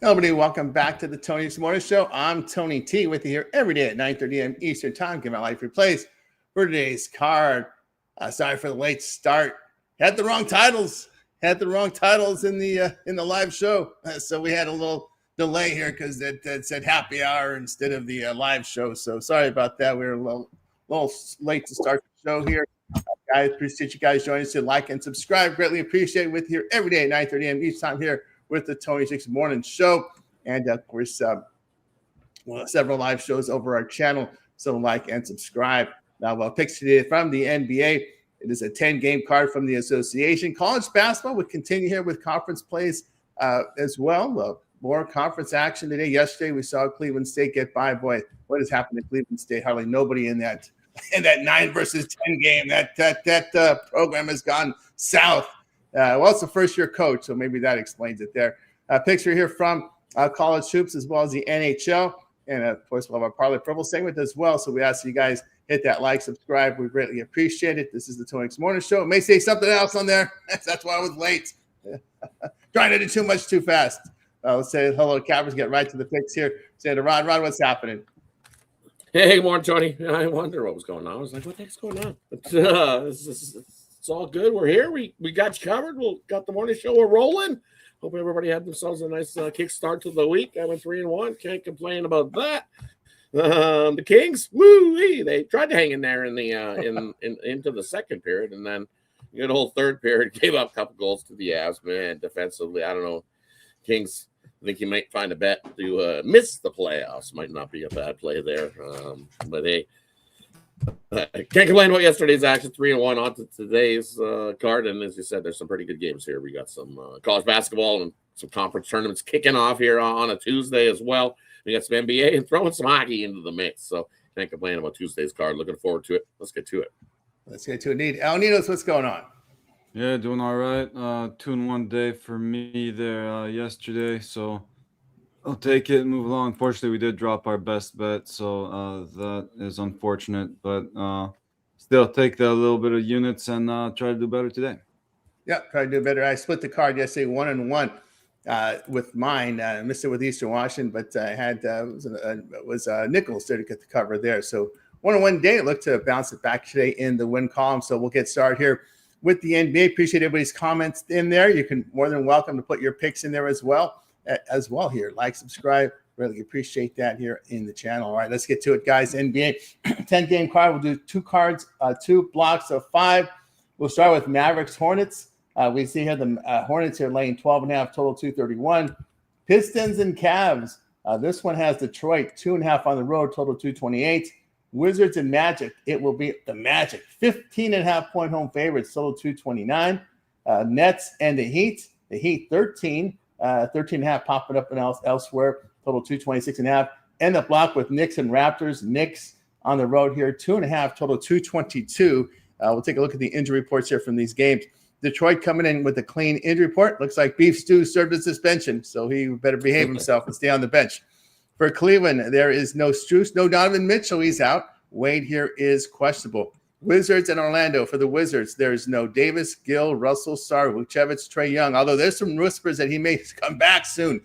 Hello, everybody. Welcome back to the Tony's Morning Show. I'm Tony T with you here every day at 9:30 a.m. Eastern Time. Give my life replays for today's card. Sorry for the late start. Had the wrong titles. In the live show. So we had a little delay here because it said happy hour instead of the live show. So sorry about that. We were a little late to start the show here. Guys, appreciate you guys joining us. Like and subscribe. Greatly appreciate it with you here every day at 9:30 a.m. each time here with the Tony Six Morning Show. And of course, several live shows over our channel. So like and subscribe. Now, picks today from the NBA. It is a 10-game card from the association. College basketball would continue here with conference plays as well. More conference action today. Yesterday, we saw Cleveland State get by. Boy, what has happened to Cleveland State? Hardly nobody in that 9 versus 10 game. That program has gone south. Well, it's a first-year coach, so maybe that explains it there. Picture here from college hoops as well as the NHL. And, of course, we'll have our Parlay Purple segment as well. So we ask you guys hit that like, subscribe. We greatly appreciate it. This is the Tony X Morning Show. It may say something else on there. That's why I was late. Trying to do too much too fast. Let's say hello to Cappers. Get right to the picks here. Say to Rod. Rod, what's happening? Hey, good morning, Tony. I wonder what was going on. I was like, what the heck's going on? It's all good. We're here. We got you covered. We got the morning show. We're rolling. Hope everybody had themselves a nice kickstart to the week. I went 3-1. Can't complain about that. The Kings, woo-wee, they tried to hang in there in the into the second period, and then good old third period gave up a couple goals to the Avs. Man, defensively, I don't know. Kings, I think you might find a bet to miss the playoffs. Might not be a bad play there, but hey. Can't complain about yesterday's action. 3-1 on to today's card. And as you said, there's some pretty good games here. We got some college basketball and some conference tournaments kicking off here on a Tuesday as well. We got some NBA and throwing some hockey into the mix. So can't complain about Tuesday's card. Looking forward to it. Let's get to it. Let's get to it. Al Ninos, what's going on? Yeah, doing all right. 2-1 day for me there yesterday. So I'll take it and move along. Unfortunately, we did drop our best bet, so that is unfortunate. But still, take that little bit of units and try to do better today. Yeah, try to do better. I split the card yesterday 1-1 with mine. I missed it with Eastern Washington, but I had was Nichols there to get the cover there. So 1-1 day. Look to bounce it back today in the win column. So we'll get started here with the NBA. Appreciate everybody's comments in there. You can more than welcome to put your picks in there as well here. Like, subscribe. Really appreciate that here in the channel. All right, let's get to it, guys. NBA 10-game card. We'll do 2 cards, 2 blocks of 5. We'll start with Mavericks Hornets. We see here the Hornets here laying 12.5, total 231. Pistons and Cavs. This one has Detroit 2.5 on the road, total 228. Wizards and Magic. It will be the Magic 15.5-point home favorites, total 229. Nets and the Heat. The Heat 13.5 popping up and elsewhere, total 226.5. And the block with Knicks and Raptors. Knicks on the road here, 2.5, total 222. We'll take a look at the injury reports here from these games. Detroit coming in with a clean injury report. Looks like Beef Stew served a suspension, so he better behave himself and stay on the bench. For Cleveland, there is no Strus, no Donovan Mitchell. He's out. Wade here is questionable. Wizards and Orlando. For the Wizards, there's no Davis, Gill, Russell, Sarr, Vucevic, Trae Young, although there's some whispers that he may come back soon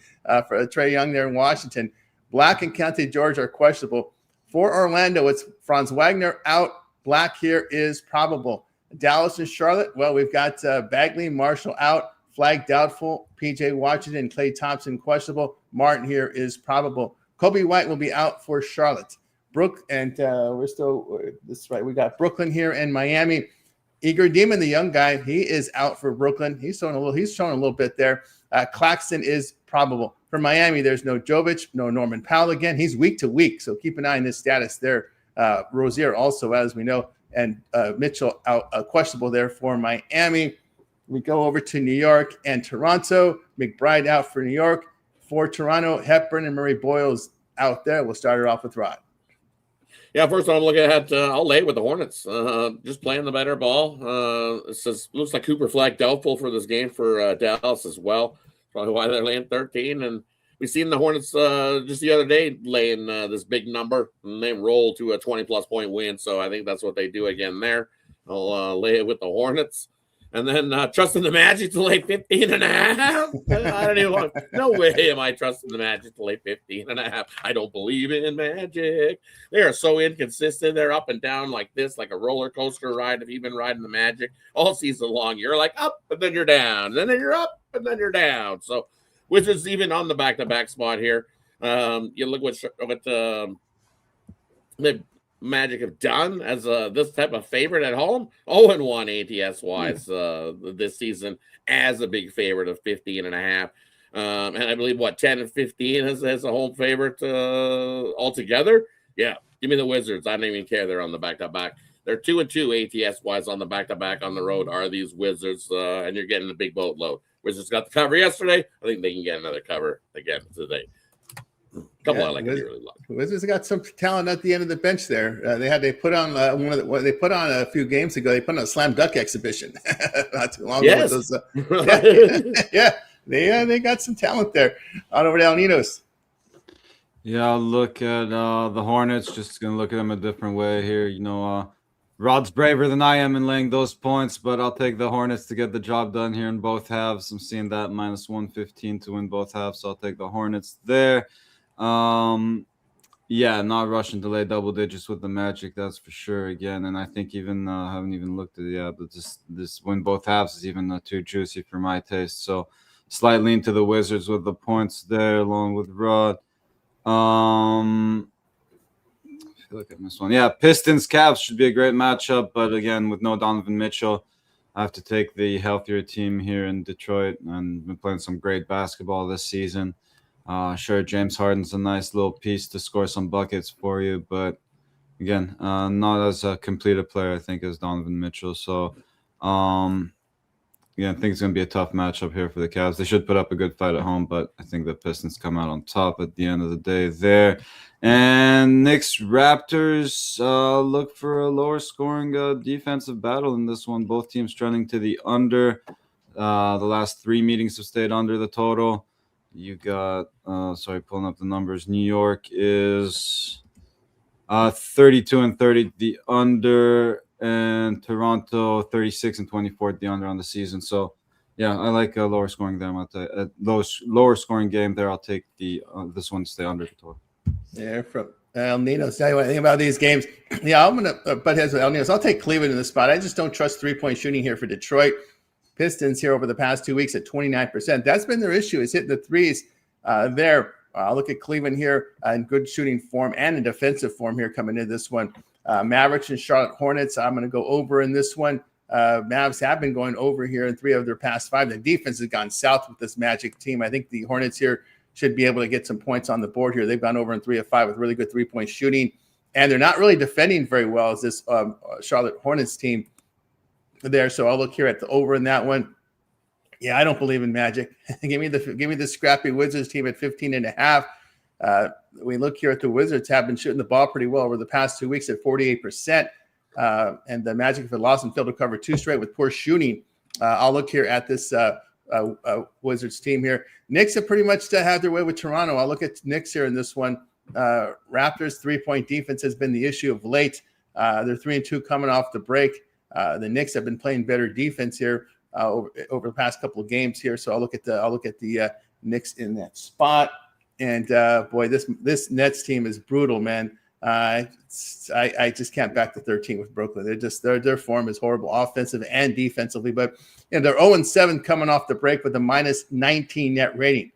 for Trae Young there in Washington. Black and Keontae George are questionable. For Orlando, it's Franz Wagner out. Black here is probable. Dallas and Charlotte, well, we've got Bagley, Marshall out. Flag doubtful. P.J. Washington and Klay Thompson questionable. Martin here is probable. Kobe White will be out for Charlotte. We're still this is right. We got Brooklyn here and Miami. Igor Demon, the young guy, he is out for Brooklyn. He's showing a little bit there. Claxton is probable. For Miami, there's no Jovic, no Norman Powell again. He's week to week, so keep an eye on his status there. Rozier also, as we know, and Mitchell out questionable there for Miami. We go over to New York and Toronto. McBride out for New York. For Toronto, Hepburn and Murray Boyles out there. We'll start it off with Rod. Yeah, first I'm looking at I'll lay with the Hornets. Just playing the better ball. It says looks like Cooper Flag doubtful for this game for Dallas as well. Probably why they're laying 13. And we seen the Hornets just the other day laying this big number, and they roll to a 20-plus point win. So I think that's what they do again there. I'll lay it with the Hornets. And then trusting the Magic to lay 15.5. I don't even want. No way am I trusting the Magic to lay 15.5. I don't believe in Magic. They are so inconsistent. They're up and down like this, like a roller coaster ride. If you've been riding the Magic all season long, you're like up and then you're down, and then you're up and then you're down. So Wizards even on the back-to-back spot here. You look what the Magic have done as this type of favorite at home. 0-1 ATS wise this season as a big favorite of 15.5. And I believe 10 and 15 as a home favorite altogether. Yeah, give me the Wizards. I don't even care. They're on the back-to-back. They're 2-2 ATS wise on the back-to-back on the road. Are these Wizards? And you're getting a big boatload. Wizards got the cover yesterday. I think they can get another cover again today. Couple I like it really long. Wizards got some talent at the end of the bench there. They put on they put on a few games ago. They put on a slam dunk exhibition not too long ago. Those, they got some talent there. On over to Alninos. Yeah, I'll look at the Hornets. Just gonna look at them a different way here. Rod's braver than I am in laying those points, but I'll take the Hornets to get the job done here in both halves. I'm seeing that minus 115 to win both halves, so I'll take the Hornets there. Not rushing to lay double digits with the Magic, that's for sure again. And I think even haven't even looked at it, but this win both halves is even too juicy for my taste. So slight lean to the Wizards with the points there, along with Rod. I feel like I missed one. Yeah, Pistons Cavs should be a great matchup, but again, with no Donovan Mitchell, I have to take the healthier team here in Detroit, and been playing some great basketball this season. Sure, James Harden's a nice little piece to score some buckets for you, but again, not as complete a player, I think, as Donovan Mitchell. So, I think it's going to be a tough matchup here for the Cavs. They should put up a good fight at home, but I think the Pistons come out on top at the end of the day there. And Knicks Raptors, look for a lower scoring defensive battle in this one. Both teams trending to the under. The last 3 meetings have stayed under the total. You got, pulling up the numbers. New York is 32-30, the under, and Toronto 36-24, the under on the season. So, yeah, I like a lower scoring game. Lower scoring game there. I'll take this one to stay under the total. Yeah, from Nino, tell you anything about these games. Yeah, I'm gonna butt heads with El Nino. I'll take Cleveland in the spot. I just don't trust 3-point shooting here for Detroit. Pistons here over the past 2 weeks at 29%. That's been their issue, is hitting the threes there. I'll look at Cleveland here in good shooting form and in defensive form here coming into this one. Mavericks and Charlotte Hornets, I'm going to go over in this one. Mavs have been going over here in 3 of their past 5. The defense has gone south with this Magic team. I think the Hornets here should be able to get some points on the board here. They've gone over in 3 of 5 with really good 3-point shooting. And they're not really defending very well as this Charlotte Hornets team there. So I'll look here at the over in that one. Yeah, I don't believe in Magic. give me the scrappy Wizards team at 15.5. We look here at the Wizards have been shooting the ball pretty well over the past 2 weeks at 48%. And the Magic have lost and failed to cover 2 straight with poor shooting. I'll look here at this Wizards team here. Knicks have pretty much had their way with Toronto. I'll look at Knicks here in this one. Raptors 3-point defense has been the issue of late. They're 3-2 coming off the break. The Knicks have been playing better defense here over the past couple of games here. So I'll look at the Knicks in that spot. And boy, this Nets team is brutal, man. I just can't back the 13 with Brooklyn. Their form is horrible, offensive and defensively. But they're 0-7 coming off the break with a minus 19 net rating.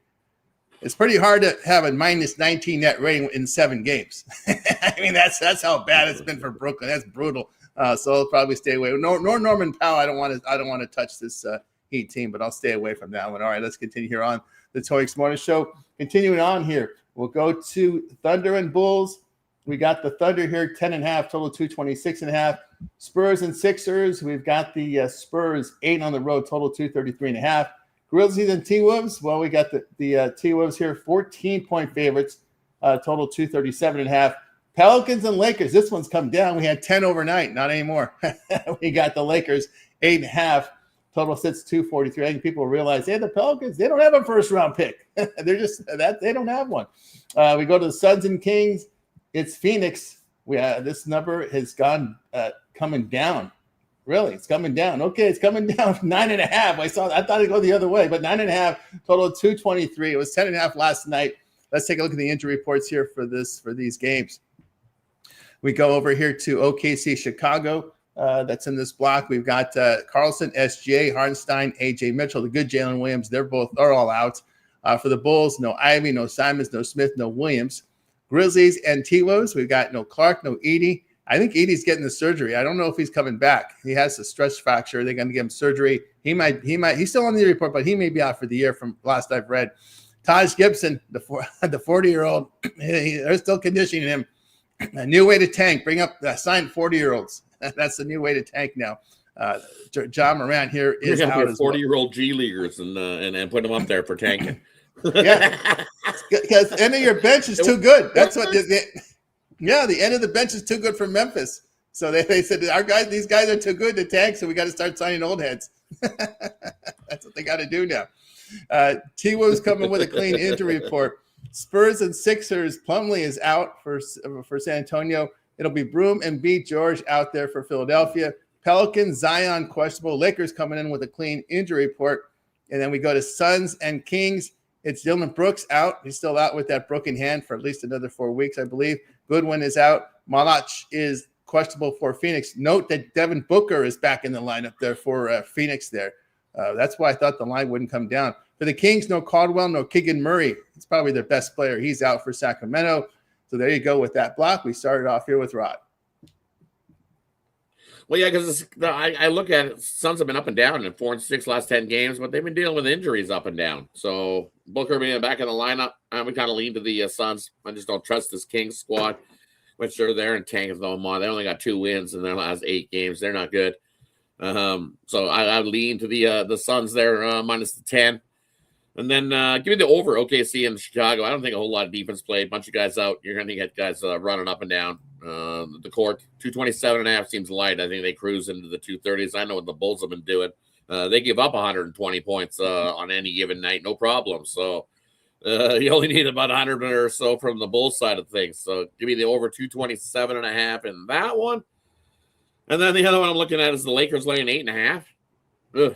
It's pretty hard to have a minus 19 net rating in 7 games. I mean, that's how bad it's been for Brooklyn. That's brutal. So I'll probably stay away. Nor Norman Powell. I don't want to touch this Heat team, but I'll stay away from that one. All right, let's continue here on the Toyx Morning Show. Continuing on here, we'll go to Thunder and Bulls. We got the Thunder here, 10.5, total 226.5. Spurs and Sixers. We've got the Spurs 8 on the road, total 233.5. Grizzlies and T-Wolves. Well, we got the T-Wolves here, 14-point favorites, total 237.5. Pelicans and Lakers. This one's come down. We had 10 overnight, not anymore. We got the Lakers 8.5. Total sits 243. I think people realize, hey, the Pelicans, they don't have a first-round pick. They're just that they don't have one. We go to the Suns and Kings. It's Phoenix. This number has gone coming down Really? It's coming down. Okay, it's coming down 9.5. I thought it'd go the other way, but 9.5, total of 223. It was 10.5 last night. Let's take a look at the injury reports here for these games. We go over here to OKC Chicago. That's in this block. We've got Carlson, SGA, Hartenstein, AJ Mitchell, the good Jalen Williams. They're all out. For the Bulls, no Ivy, no Simons, no Smith, no Williams. Grizzlies and T-Wolves, we've got no Clark, no Edey. I think Edey's getting the surgery. I don't know if he's coming back. He has a stress fracture. They're going to give him surgery. He's still on the report, but he may be out for the year from last I've read. Taj Gibson, the 40-year-old, they're still conditioning him. A new way to tank. Bring up signed 40-year-olds. That's the new way to tank now. John Moran here is out as 40-year-old G leaguers and put them up there for tanking. Yeah, because the end of your bench is too good. That's what. The end of the bench is too good for Memphis. So they said these guys are too good to tank. So we got to start signing old heads. That's what they got to do now. T-Wolves coming with a clean injury report. Spurs and Sixers. Plumlee is out for San Antonio. It'll be Broom and B. George out there for Philadelphia. Pelicans, Zion questionable. Lakers coming in with a clean injury report. And then we go to Suns and Kings. It's Dylan Brooks out. He's still out with that broken hand for at least another 4 weeks, I believe. Goodwin is out. Malach is questionable for Phoenix. Note that Devin Booker is back in the lineup there for Phoenix there. That's why I thought the line wouldn't come down. For the Kings, no Caldwell, no Keegan Murray. He's probably their best player. He's out for Sacramento. So there you go with that block. We started off here with Rod. Well, yeah, because I look at it, Suns have been up and down in 4 and 6 last 10 games, but they've been dealing with injuries up and down. So Booker being back in the lineup, we kind of lean to the Suns. I just don't trust this Kings squad, which are there in tank of them on. They only got 2 wins in their last 8 games. They're not good. So I lean to the Suns there minus the 10. And then give me the over OKC in Chicago. I don't think a whole lot of defense played. A bunch of guys out. You're going to get guys running up and down the court. 227.5 seems light. I think they cruise into the 230s. I know what the Bulls have been doing. They give up 120 points on any given night, no problem. So you only need about 100 or so from the Bulls side of things. So give me the over 227.5 in that one. And then the other one I'm looking at is the Lakers laying 8.5. Ugh.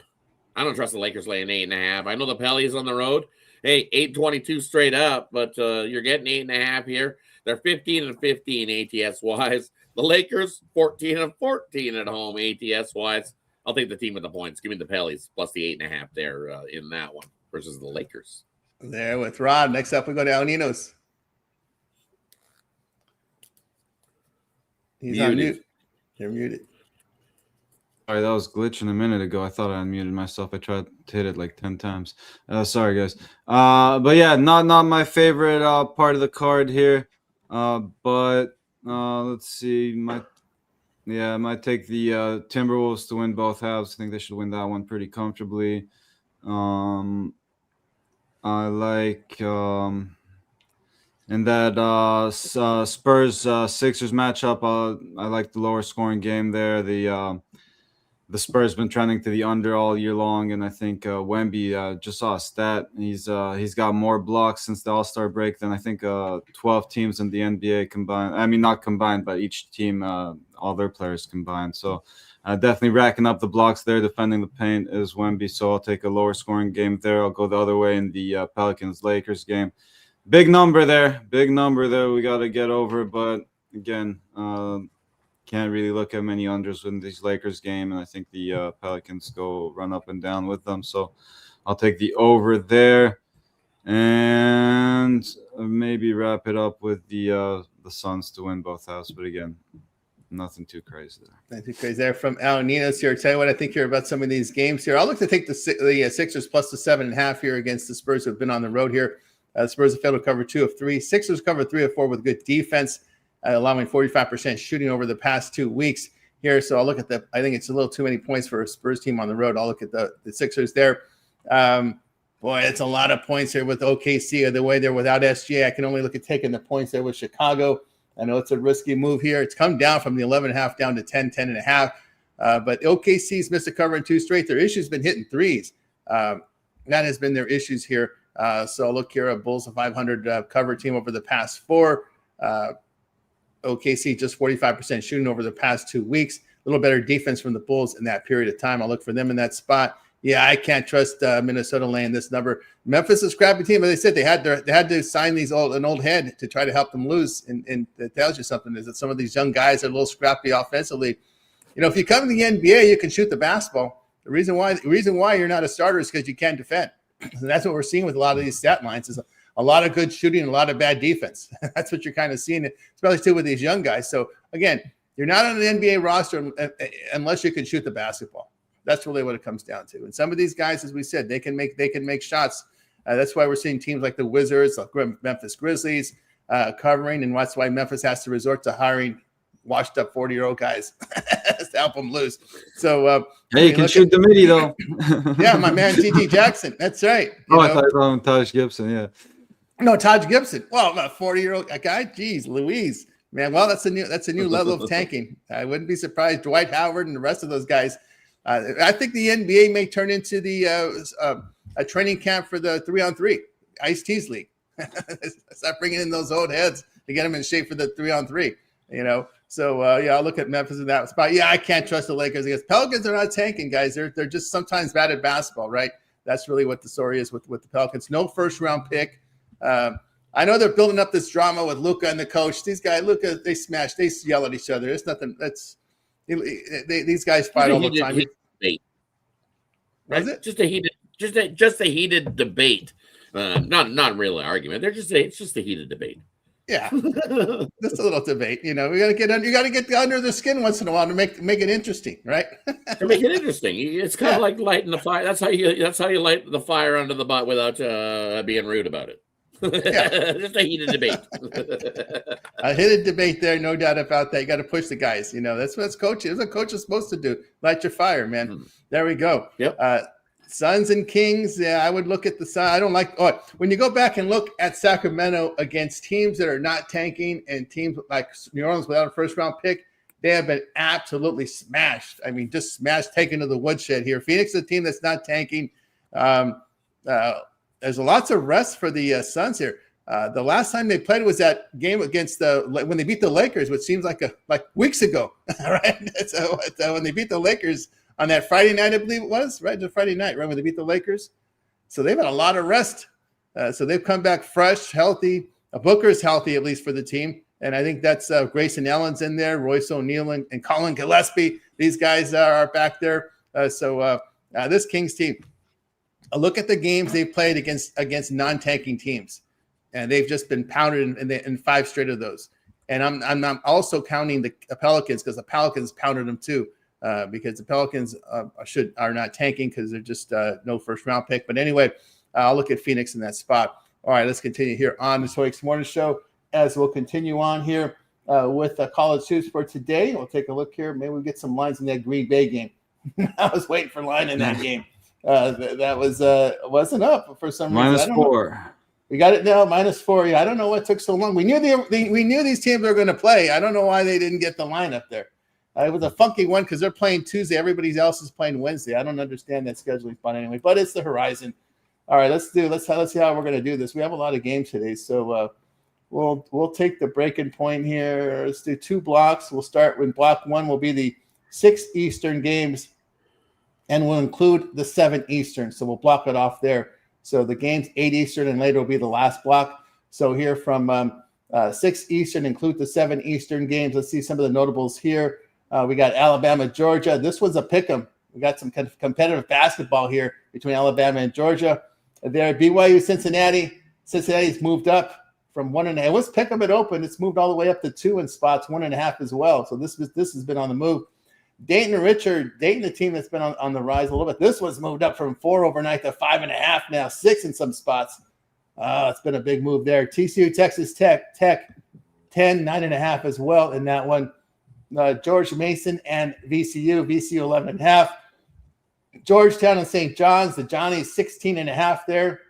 I don't trust the Lakers laying 8.5. I know the Pellies on the road. Hey, 8.22 straight up, but you're getting 8.5 here. They're 15-15 ATS wise. The Lakers 14-14 at home ATS wise. I'll take the team with the points. Give me the Pellies plus the 8.5 there in that one versus the Lakers. There with Rod. Next up, we go to El Ninos. He's on mute. You're muted. Sorry, that was glitching a minute ago. I thought I unmuted myself. I tried to hit it like 10 times. Sorry, guys. But yeah, not my favorite part of the card here. But let's see. I might take the Timberwolves to win both halves. I think they should win that one pretty comfortably. I like in that Spurs Sixers matchup. I like the lower scoring game there. The Spurs been trending to the under all year long, and I think Wemby just saw a stat. He's got more blocks since the All-Star break than I think 12 teams in the NBA combined. I mean, not combined, but each team, all their players combined. So definitely racking up the blocks there, defending the paint is Wemby. So I'll take a lower scoring game there. I'll go the other way in the Pelicans-Lakers game. Big number there. We got to get over, but again, can't really look at many unders in this Lakers game, and I think the Pelicans go run up and down with them. So I'll take the over there, and maybe wrap it up with the Suns to win both halves. But again, nothing too crazy there. Nothing too crazy there from Al Ninos here. Tell you what I think here about some of these games here. I'll look to take the Sixers plus the 7.5 here against the Spurs who have been on the road here. Spurs have failed to cover 2 of 3. Sixers cover 3 of 4 with good defense. Allowing 45% shooting over the past 2 weeks here. So I'll look at I think it's a little too many points for a Spurs team on the road. I'll look at the Sixers there. Boy, it's a lot of points here with OKC. The way they're without SGA, I can only look at taking the points there with Chicago. I know it's a risky move here. It's come down from the 11.5 down to 10.5. But OKC's missed a cover in 2 straight. Their issue's been hitting threes. That has been their issues here. So look here, a Bulls a 500 cover team over the past 4. OKC just 45% shooting over the past 2 weeks. little better defense from the Bulls in that period of time. I'll look for them in that spot. Yeah, I can't trust Minnesota laying this number. Memphis is a scrappy team, but they said they had to sign an old head to try to help them lose. And it tells you something, is that some of these young guys are a little scrappy offensively. If you come to the NBA, you can shoot the basketball. The reason why you're not a starter is because you can't defend. And that's what we're seeing with a lot of these stat lines, is a lot of good shooting and a lot of bad defense. That's what you're kind of seeing, especially too with these young guys. So again, you're not on an NBA roster unless you can shoot the basketball. That's really what it comes down to. And some of these guys, as we said, they can make shots. That's why we're seeing teams like the Wizards, like Memphis Grizzlies, covering, and that's why Memphis has to resort to hiring washed-up 40-year-old guys to help them lose. So hey, you can shoot the midi though. Yeah, my man T.J. Jackson. That's right. I thought you were Taj Gibson. Yeah. No, Taj Gibson. Well, a 40-year-old guy. Geez, Louise, man. Well, that's a new level of tanking. I wouldn't be surprised. Dwight Howard and the rest of those guys. I think the NBA may turn into a training camp for the 3-on-3 Ice-T's league. Start bringing in those old heads to get them in shape for the 3-on-3. So I'll look at Memphis in that spot. Yeah, I can't trust the Lakers because Pelicans are not tanking, guys. They're just sometimes bad at basketball, right? That's really what the story is with the Pelicans. No first-round pick. I know they're building up this drama with Luka and the coach. These guys, Luka, they yell at each other. It's nothing. These guys fight all the time. Debate. Right? Was it just a heated debate? Not really an argument. It's just a heated debate. Yeah, just a little debate. We got to get under. You got to get under the skin once in a while to make it interesting, right? To make it interesting, it's kind of like lighting the fire. That's how you light the fire under the butt without being rude about it. Yeah. Just a heated debate. A heated debate there, no doubt about that. You got to push the guys. That's what coach is. That's what coach is supposed to do. Light your fire, man. There we go. Yep. Suns and Kings. Yeah, I would look at the Suns. I don't like. When you go back and look at Sacramento against teams that are not tanking and teams like New Orleans without a first-round pick, they have been absolutely smashed. I mean, just smashed, taken to the woodshed here. Phoenix is a team that's not tanking. There's lots of rest for the Suns here. The last time they played was that game against when they beat the Lakers, which seems like weeks ago, right? So when they beat the Lakers on that Friday night, I believe it was, right? The Friday night, right, when they beat the Lakers. So they've had a lot of rest. So they've come back fresh, healthy. Booker's healthy, at least for the team. And I think that's Grayson Allen's in there, Royce O'Neal and Colin Gillespie. These guys are back there. So this Kings team, look at the games they've played against non-tanking teams. And they've just been pounded in 5 straight of those. And I'm also counting the Pelicans because the Pelicans pounded them too. Because the Pelicans are not tanking because they're just no first-round pick. But anyway, I'll look at Phoenix in that spot. All right, let's continue here on the Hoyks Morning Show as we'll continue on here with college hoops for today. We'll take a look here. Maybe we'll get some lines in that Green Bay game. I was waiting for line in that game. That wasn't up for some reason. -4. We got it now, -4. Yeah, I don't know what took so long. We knew these teams were going to play. I don't know why they didn't get the line up there. It was a funky one because they're playing Tuesday. Everybody else is playing Wednesday. I don't understand that scheduling fun anyway, but it's the horizon. All right, let's see how we're going to do this. We have a lot of games today, so we'll take the breaking point here. Let's do 2 blocks. We'll start with block 1 will be the 6 Eastern games, and we'll include the 7 Eastern. So we'll block it off there. So the games 8 Eastern and later will be the last block. So here from 6 Eastern, include the 7 Eastern games. Let's see some of the notables here. We got Alabama, Georgia. This was a pick'em. We got some competitive basketball here between Alabama and Georgia. There, BYU, Cincinnati. Cincinnati's moved up from 1.5. It was pick'em at open. It's moved all the way up to 2 in spots, 1.5 as well. So this has been on the move. Dayton, Richard. Dayton, the team that's been on the rise a little bit. This was moved up from 4 overnight to 5.5 now, 6 in some spots. It's been a big move there. TCU, Texas Tech, 10, 9.5 as well in that one. George Mason and VCU 11.5. Georgetown and St. John's, the Johnnies 16.5 there.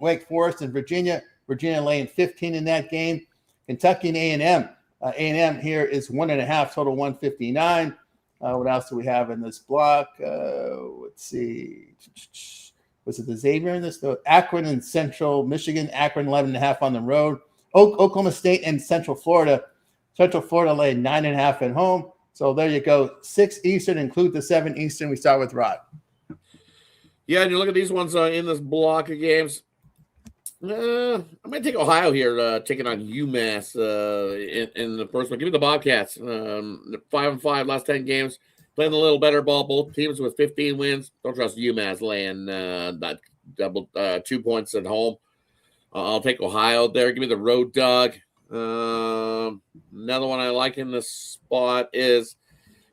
Wake Forest and Virginia laying 15 in that game. Kentucky and A&M. A&M here is 1.5, total 159. What else do we have in this block? Let's see. Was it the Xavier in this? No, Akron and Central Michigan. Akron 11.5 on the road. Oklahoma State and Central Florida. Central Florida laying 9.5 at home. So there you go. 6 Eastern, include the 7 Eastern. We start with Rod. Yeah, and you look at these ones in this block of games. I'm going to take Ohio here, taking on UMass in the first one. Give me the Bobcats. 5-5 last 10 games. Playing a little better ball. Both teams with 15 wins. Don't trust UMass laying that double 2 points at home. I'll take Ohio there. Give me the road dog. Another one I like in this spot is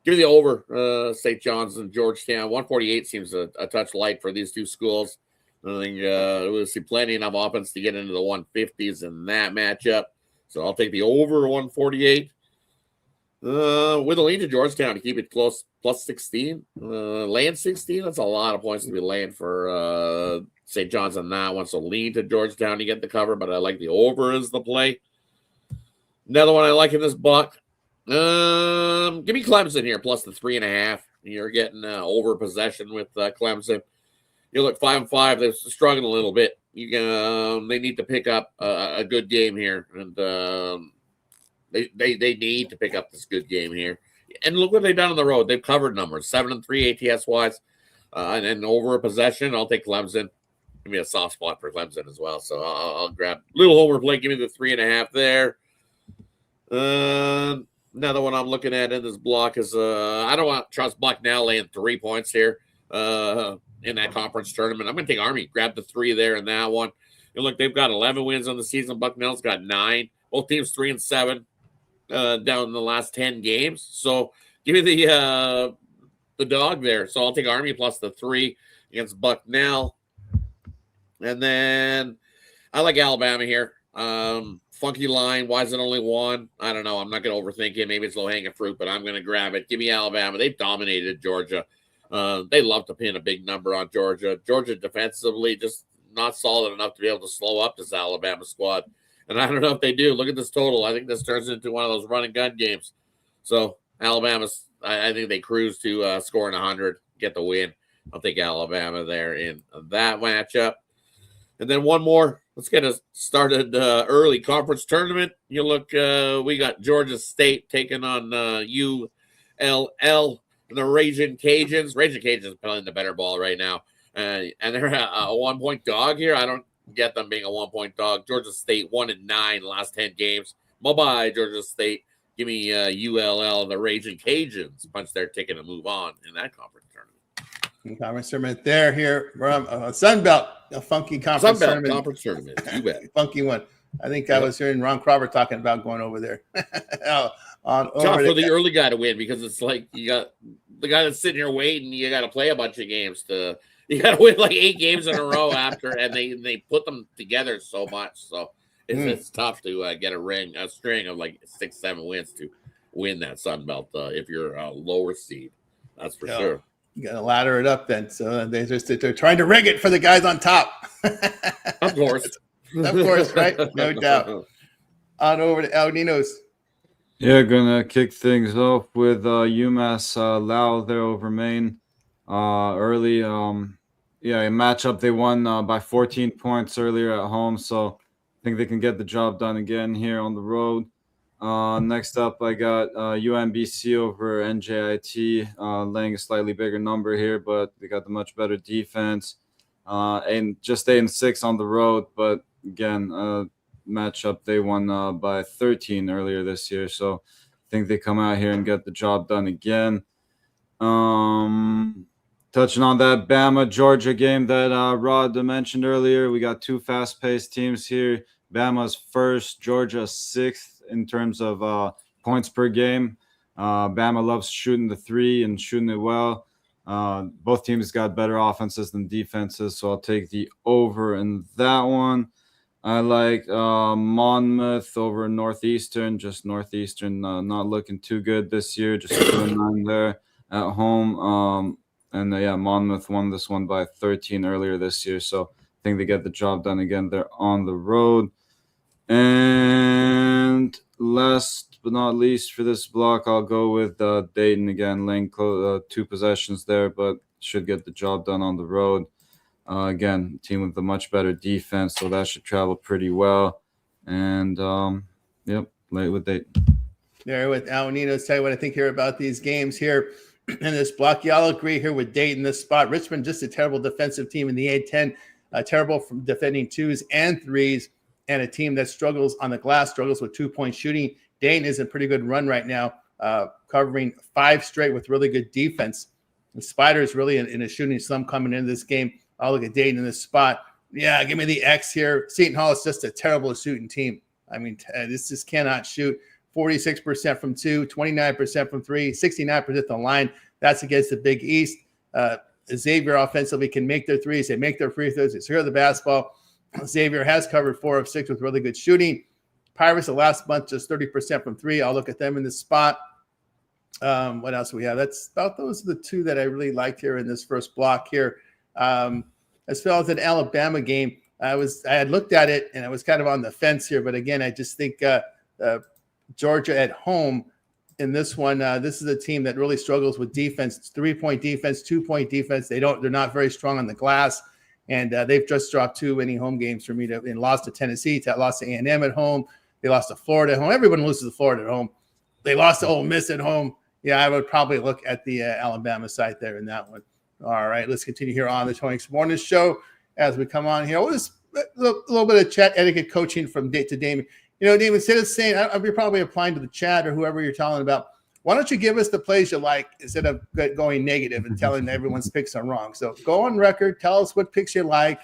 give me the over. St. John's and Georgetown. 148 seems a touch light for these two schools. I think we'll see plenty enough offense to get into the 150s in that matchup. So I'll take the over 148. With a lean to Georgetown to keep it close, plus 16. Laying 16, that's a lot of points to be laying for St. John's on that one. So lean to Georgetown to get the cover, but I like the over as the play. Another one I like in this buck. Give me Clemson here, plus the 3.5. You're getting over possession with Clemson. You look 5-5. They're struggling a little bit. They need to pick up a good game here, and they need to pick up this good game here. And look what they've done on the road. They've covered numbers 7-3 ATS wise, and over a possession. I'll take Clemson. Give me a soft spot for Clemson as well. So I'll grab little homer play. Give me the 3.5 there. Another one I'm looking at in this block is I don't want to trust Bucknell laying 3 points here. In that conference tournament. I'm going to take Army. Grab the 3 there in that one. And look, they've got 11 wins on the season. Bucknell's got 9. Both teams 3-7 down in the last 10 games. So give me the dog there. So I'll take Army plus the 3 against Bucknell. And then I like Alabama here. Funky line. Why is it only 1? I don't know. I'm not going to overthink it. Maybe it's low-hanging fruit, but I'm going to grab it. Give me Alabama. They've dominated Georgia. They love to pin a big number on Georgia. Georgia defensively just not solid enough to be able to slow up this Alabama squad. And I don't know if they do. Look at this total. I think this turns into one of those run and gun games. So Alabama's, I think they cruise to scoring 100, get the win. I'll take Alabama there in that matchup. And then one more. Let's get us started early conference tournament. You look, we got Georgia State taking on ULL. The Raging Cajuns. Raging Cajuns playing the better ball right now. And they're a 1-point dog here. I don't get them being a 1-point dog. Georgia State 1-9 last 10 games. Bye-bye, Georgia State. Give me ULL, the Raging Cajuns. Punch their ticket and move on in that conference tournament. Conference tournament there here from Sun Belt, a funky conference tournament. Conference tournament. You bet. Funky one. I think I was hearing Ron Crawford talking about going over there. Tough for the early guy to win because it's like you got the guy that's sitting here waiting. You got to play a bunch of games you got to win like 8 games in a row after, and they put them together so much. So it's tough to get a string of like 6-7 wins to win that Sun Belt if you're a lower seed. That's for sure. You got to ladder it up then. So they're trying to rig it for the guys on top. Of course. Of course, right? No doubt. On over to El Ninos. Yeah, gonna kick things off with UMass Lau there over Maine early. In matchup they won by 14 points earlier at home, so I think they can get the job done again here on the road. Next up, I got UMBC over NJIT, laying a slightly bigger number here, but they got the much better defense. And just 8-6 on the road, but again, matchup they won by 13 earlier this year, so I think they come out here and get the job done again. Touching on that Bama Georgia game that Rod mentioned earlier, we got 2 fast-paced teams here. Bama's first, Georgia 6th in terms of points per game. Bama loves shooting the 3 and shooting it well. Both teams got better offenses than defenses, so I'll take the over in that one. I like Monmouth over Northeastern. Just Northeastern not looking too good this year. Just 2-9 there at home. Monmouth won this one by 13 earlier this year, so I think they get the job done again. They're on the road. And last but not least for this block, I'll go with Dayton again, laying 2 possessions there, but should get the job done on the road. Again, team with a much better defense, so that should travel pretty well. And, late with Dayton. there with Al Nino's tell you what I think here about these games here in this block. Y'all agree here with Dayton this spot. Richmond, just a terrible defensive team in the A10, terrible from defending 2s and 3s, and a team that struggles on the glass, struggles with 2-point shooting. Dayton is in a pretty good run right now, covering 5 straight with really good defense. The Spiders really in a shooting slump coming into this game. I'll look at Dayton in this spot. Yeah, give me the X here. Seton Hall is just a terrible shooting team. I mean, this just cannot shoot. 46% from 2, 29% from 3, 69% at the line. That's against the Big East. Xavier offensively can make their threes. They make their free throws. They secure the basketball. Xavier has covered 4 of 6 with really good shooting. Pirates the last month, just 30% from 3. I'll look at them in this spot. What else do we have? That's about those are the 2 that I really liked here in this first block here. As well as an Alabama game, I had looked at it and I was kind of on the fence here, but again, I just think Georgia at home in this one. This is a team that really struggles with defense, 3-point defense, 2-point defense. They're not very strong on the glass, and they've just dropped 2 winning home games for me and lost to Tennessee, lost to A&M at home. They lost to Florida at home. Everyone loses to Florida at home. They lost to Ole Miss at home. Yeah, I would probably look at the Alabama side there in that one. All right, let's continue here on the Tony Morning Show as we come on here. We'll just a little bit of chat etiquette coaching from to Damon. You know, Damon, instead of saying, you're probably applying to the chat or whoever you're telling about, why don't you give us the plays you like instead of going negative and telling everyone's picks are wrong? So go on record, tell us what picks you like,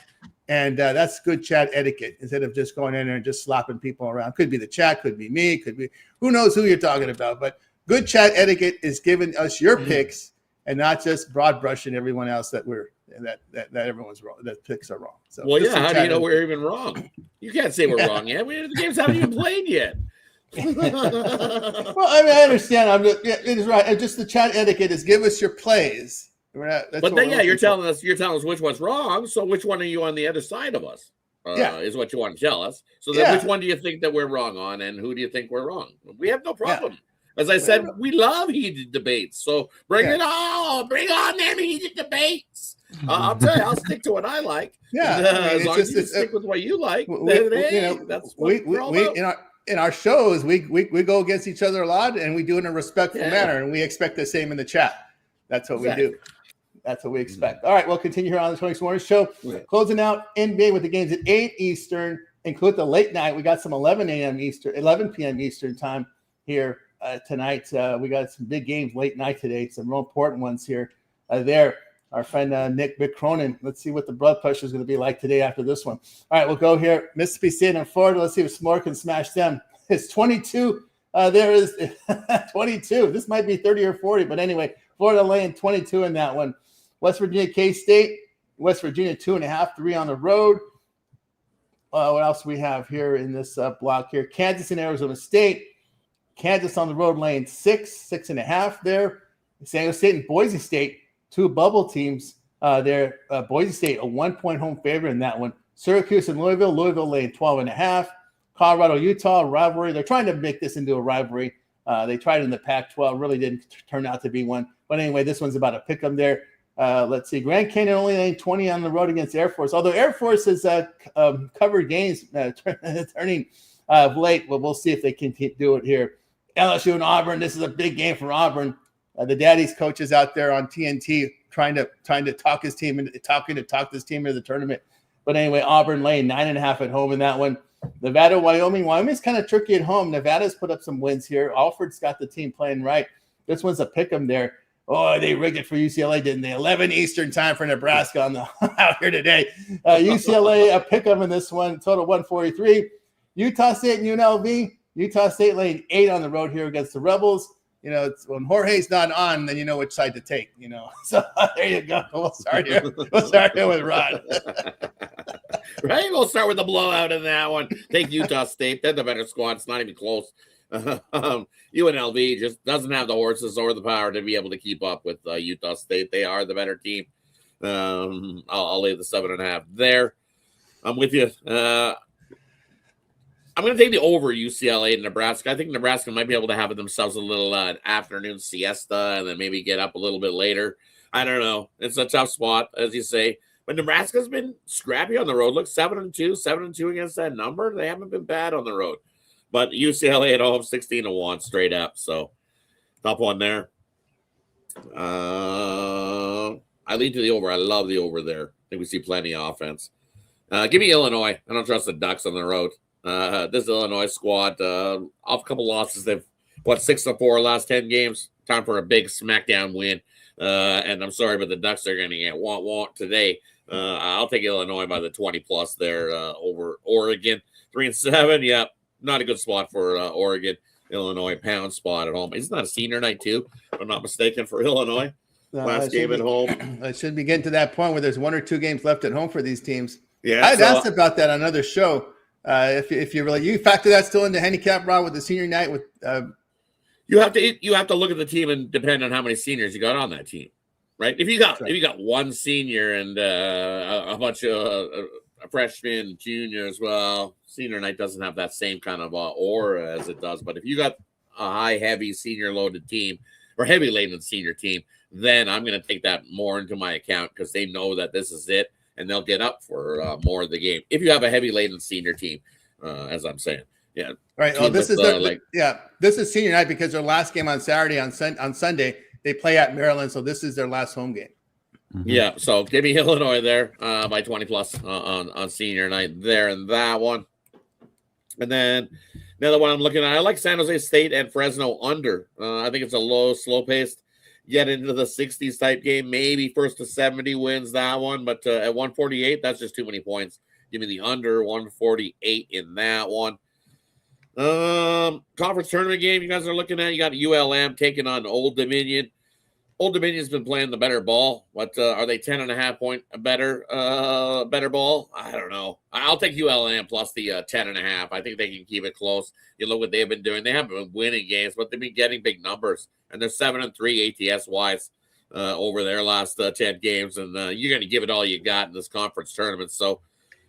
and that's good chat etiquette instead of just going in there and just slapping people around. Could be the chat, could be me, could be who knows who you're talking about. But good chat etiquette is giving us your picks and not just broad brushing everyone else that everyone's wrong, that picks are wrong. So well, yeah, how do you know we're even wrong? You can't say we're wrong yet. The games haven't even played yet. Well, I mean, I understand. It is right. Just the chat etiquette is give us your plays. But then, you're telling us which one's wrong. So which one are you on the other side of us? Is what you want to tell us. So then, which one do you think that we're wrong on, and who do you think we're wrong? We have no problem. Yeah. As I said, we love heated debates. So bring it on. Bring on them heated debates. I'll tell you, I'll stick to what I like. Yeah. As long as you stick with what you like, that's what we're all about. In our shows, we go against each other a lot, and we do it in a respectful manner, and we expect the same in the chat. That's what we do. That's what we expect. All right, we'll continue here on the 20 Morning Show. Yeah. Closing out NBA with the games at 8 Eastern, include the late night. We got some 11 p.m. Eastern time here tonight. We got some big games late night today, some real important ones here. Our friend Nick Big Cronin. Let's see what the blood pressure is going to be like today after this one. All right, we'll go here. Mississippi State and Florida. Let's see if S'more can smash them. It's 22. There is 22. This might be 30 or 40, but anyway, Florida laying 22 in that one. West Virginia, K-State. West Virginia 2.5, 3 on the road. What else do we have here in this block here? Kansas and Arizona State. Kansas on the road laying 6.5 there. San Diego State and Boise State, 2 bubble teams. Boise State, a 1-point home favorite in that one. Syracuse and Louisville. Louisville laying 12.5. Colorado, Utah, rivalry. They're trying to make this into a rivalry. They tried in the Pac-12. Really didn't turn out to be one. But anyway, this one's about a pick 'em there. Let's see. Grand Canyon only laying 20 on the road against Air Force. Although Air Force has covered games turning late. Well, we'll see if they can do it here. LSU and Auburn. This is a big game for Auburn. The daddy's coaches out there on TNT trying to talk his team into this team into the tournament. But anyway, Auburn laying 9.5 at home in that one. Nevada, Wyoming. Wyoming's kind of tricky at home. Nevada's put up some wins here. Alford's got the team playing right. This one's a pick 'em there. Oh, they rigged it for UCLA, didn't they? 11 Eastern time for Nebraska on the out here today. UCLA, a pick 'em in this one. Total 143. Utah State and UNLV. Utah State laying 8 on the road here against the Rebels. You know, it's when Jorge's not on, then you know which side to take, you know. So there you go. We'll start here. We'll start here with Rod. Right? We'll start with the blowout in that one. Take Utah State. They're the better squad. It's not even close. UNLV just doesn't have the horses or the power to be able to keep up with Utah State. They are the better team. I'll lay the 7.5 there. I'm with you. I'm going to take the over UCLA and Nebraska. I think Nebraska might be able to have themselves a little afternoon siesta and then maybe get up a little bit later. I don't know. It's a tough spot, as you say. But Nebraska's been scrappy on the road. Look, 7-2 against that number. They haven't been bad on the road. But UCLA at home, 16-1 straight up. So top one there. I lead to the over. I love the over there. I think we see plenty of offense. Give me Illinois. I don't trust the Ducks on the road. This Illinois squad, off a couple losses, they've 6-4 last 10 games. Time for a big smackdown win. And I'm sorry, but the Ducks are going to get want today. I'll take Illinois by the 20 plus there over Oregon. 3-7. Yeah, not a good spot for Oregon. Illinois pound spot at home. Isn't that a senior night too? If I'm not mistaken, for Illinois. Last game at home. I should be getting to that point where there's 1 or 2 games left at home for these teams. Yeah, I'd asked about that on another show. If you really factor that still into handicap, Rob, with the senior night with you have to look at the team and depend on how many seniors you got on that team, right? If you got one senior and a bunch of freshmen, juniors, well, senior night doesn't have that same kind of aura as it does. But if you got a high, heavy senior loaded team or heavy laden senior team, then I'm going to take that more into my account because they know that this is it and they'll get up for more of the game. If you have a heavy laden senior team, as I'm saying, yeah, right. Oh, this is this is senior night because their last game on Saturday on Sunday they play at Maryland, so this is their last home game. Mm-hmm. Yeah, so give me Illinois there by 20 plus on senior night there and that one. And then another one I'm looking at, I like San Jose State and Fresno under. I think it's a low, slow-paced, get into the 60s type game. Maybe first to 70 wins that one, but at 148, that's just too many points. Give me the under 148 in that one. Conference tournament game you guys are looking at, you got ULM taking on Old Dominion. Old Dominion's been playing the better ball. What are they 10.5 point better ball? I don't know. I'll take ULM plus the 10.5. I think they can keep it close. You look what they've been doing. They haven't been winning games, but they've been getting big numbers. And they're 7-3 ATS wise over their last 10 games. And you're going to give it all you got in this conference tournament. So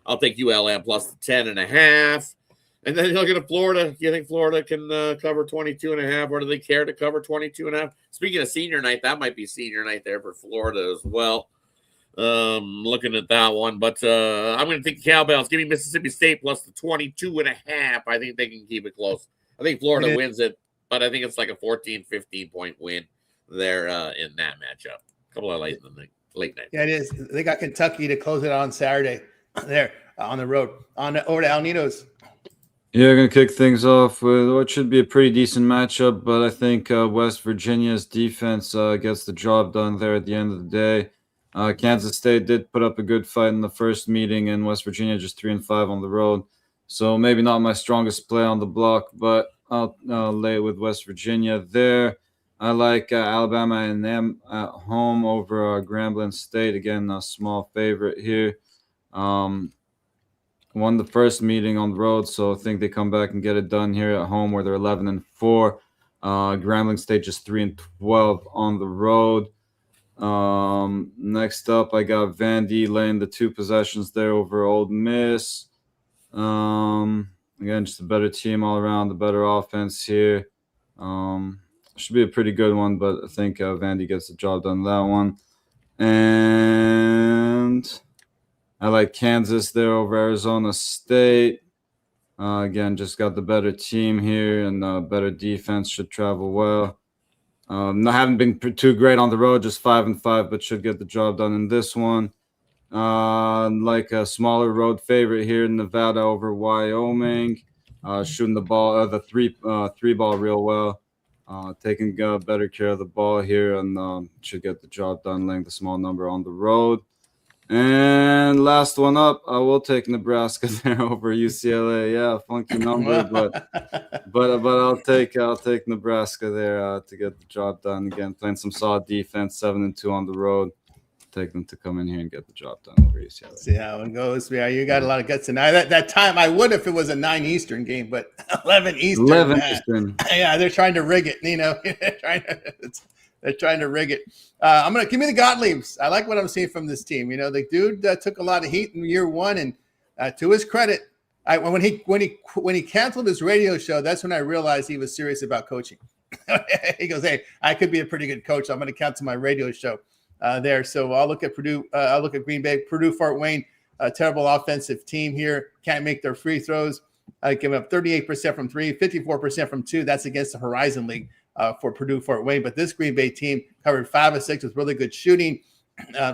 I'll take ULM plus the 10.5. And then you look at Florida. Do you think Florida can cover 22.5, or do they care to cover 22.5? Speaking of senior night, that might be senior night there for Florida as well. Looking at that one, but I'm going to take the Cowbells. Give me Mississippi State plus the 22.5. I think they can keep it close. I think Florida wins it, but I think it's like a 14, 15-point win there in that matchup. A couple of late night. Yeah, it is. They got Kentucky to close it on Saturday there on the road over to Alnitos. Yeah, we're going to kick things off with what should be a pretty decent matchup, but I think West Virginia's defense gets the job done there at the end of the day. Kansas State did put up a good fight in the first meeting, and West Virginia just 3-5 on the road. So maybe not my strongest play on the block, but I'll lay it with West Virginia there. I like Alabama and them at home over Grambling State. Again, a small favorite here. Won the first meeting on the road, so I think they come back and get it done here at home where they're 11-4. Grambling State just 3-12 on the road. Next up, I got Vandy laying the 2 possessions there over Ole Miss. Again, just a better team all around, the better offense here. Should be a pretty good one, but I think Vandy gets the job done that one. And I like Kansas there over Arizona State. Again, just got the better team here and better defense, should travel well. Haven't been too great on the road, just 5-5, but should get the job done in this one. Like a smaller road favorite here in Nevada over Wyoming. Shooting the ball, the three ball real well. Taking better care of the ball here and should get the job done, laying the small number on the road. And last one up, I will take Nebraska there over UCLA. Yeah, funky number, but I'll take Nebraska there to get the job done. Again, playing some solid defense, 7-2 on the road. Take them to come in here and get the job done over UCLA. See how it goes. Yeah, you got a lot of guts tonight. That time I would if it was a 9 Eastern game, but 11 Eastern. 11 Eastern. Yeah, they're trying to rig it. You know, they're trying to rig it. I'm gonna give me the Gottliebs. I like what I'm seeing from this team. You know, the dude took a lot of heat in year one, and to his credit, when he canceled his radio show, that's when I realized he was serious about coaching. He goes, "Hey, I could be a pretty good coach. I'm going to cancel my radio show." There. So I'll look at Purdue. I'll look at Green Bay. Purdue, Fort Wayne, a terrible offensive team here. Can't make their free throws. giving up 38% from 3, 54% from 2. That's against the Horizon League for Purdue Fort Wayne. But this Green Bay team covered 5 of 6 with really good shooting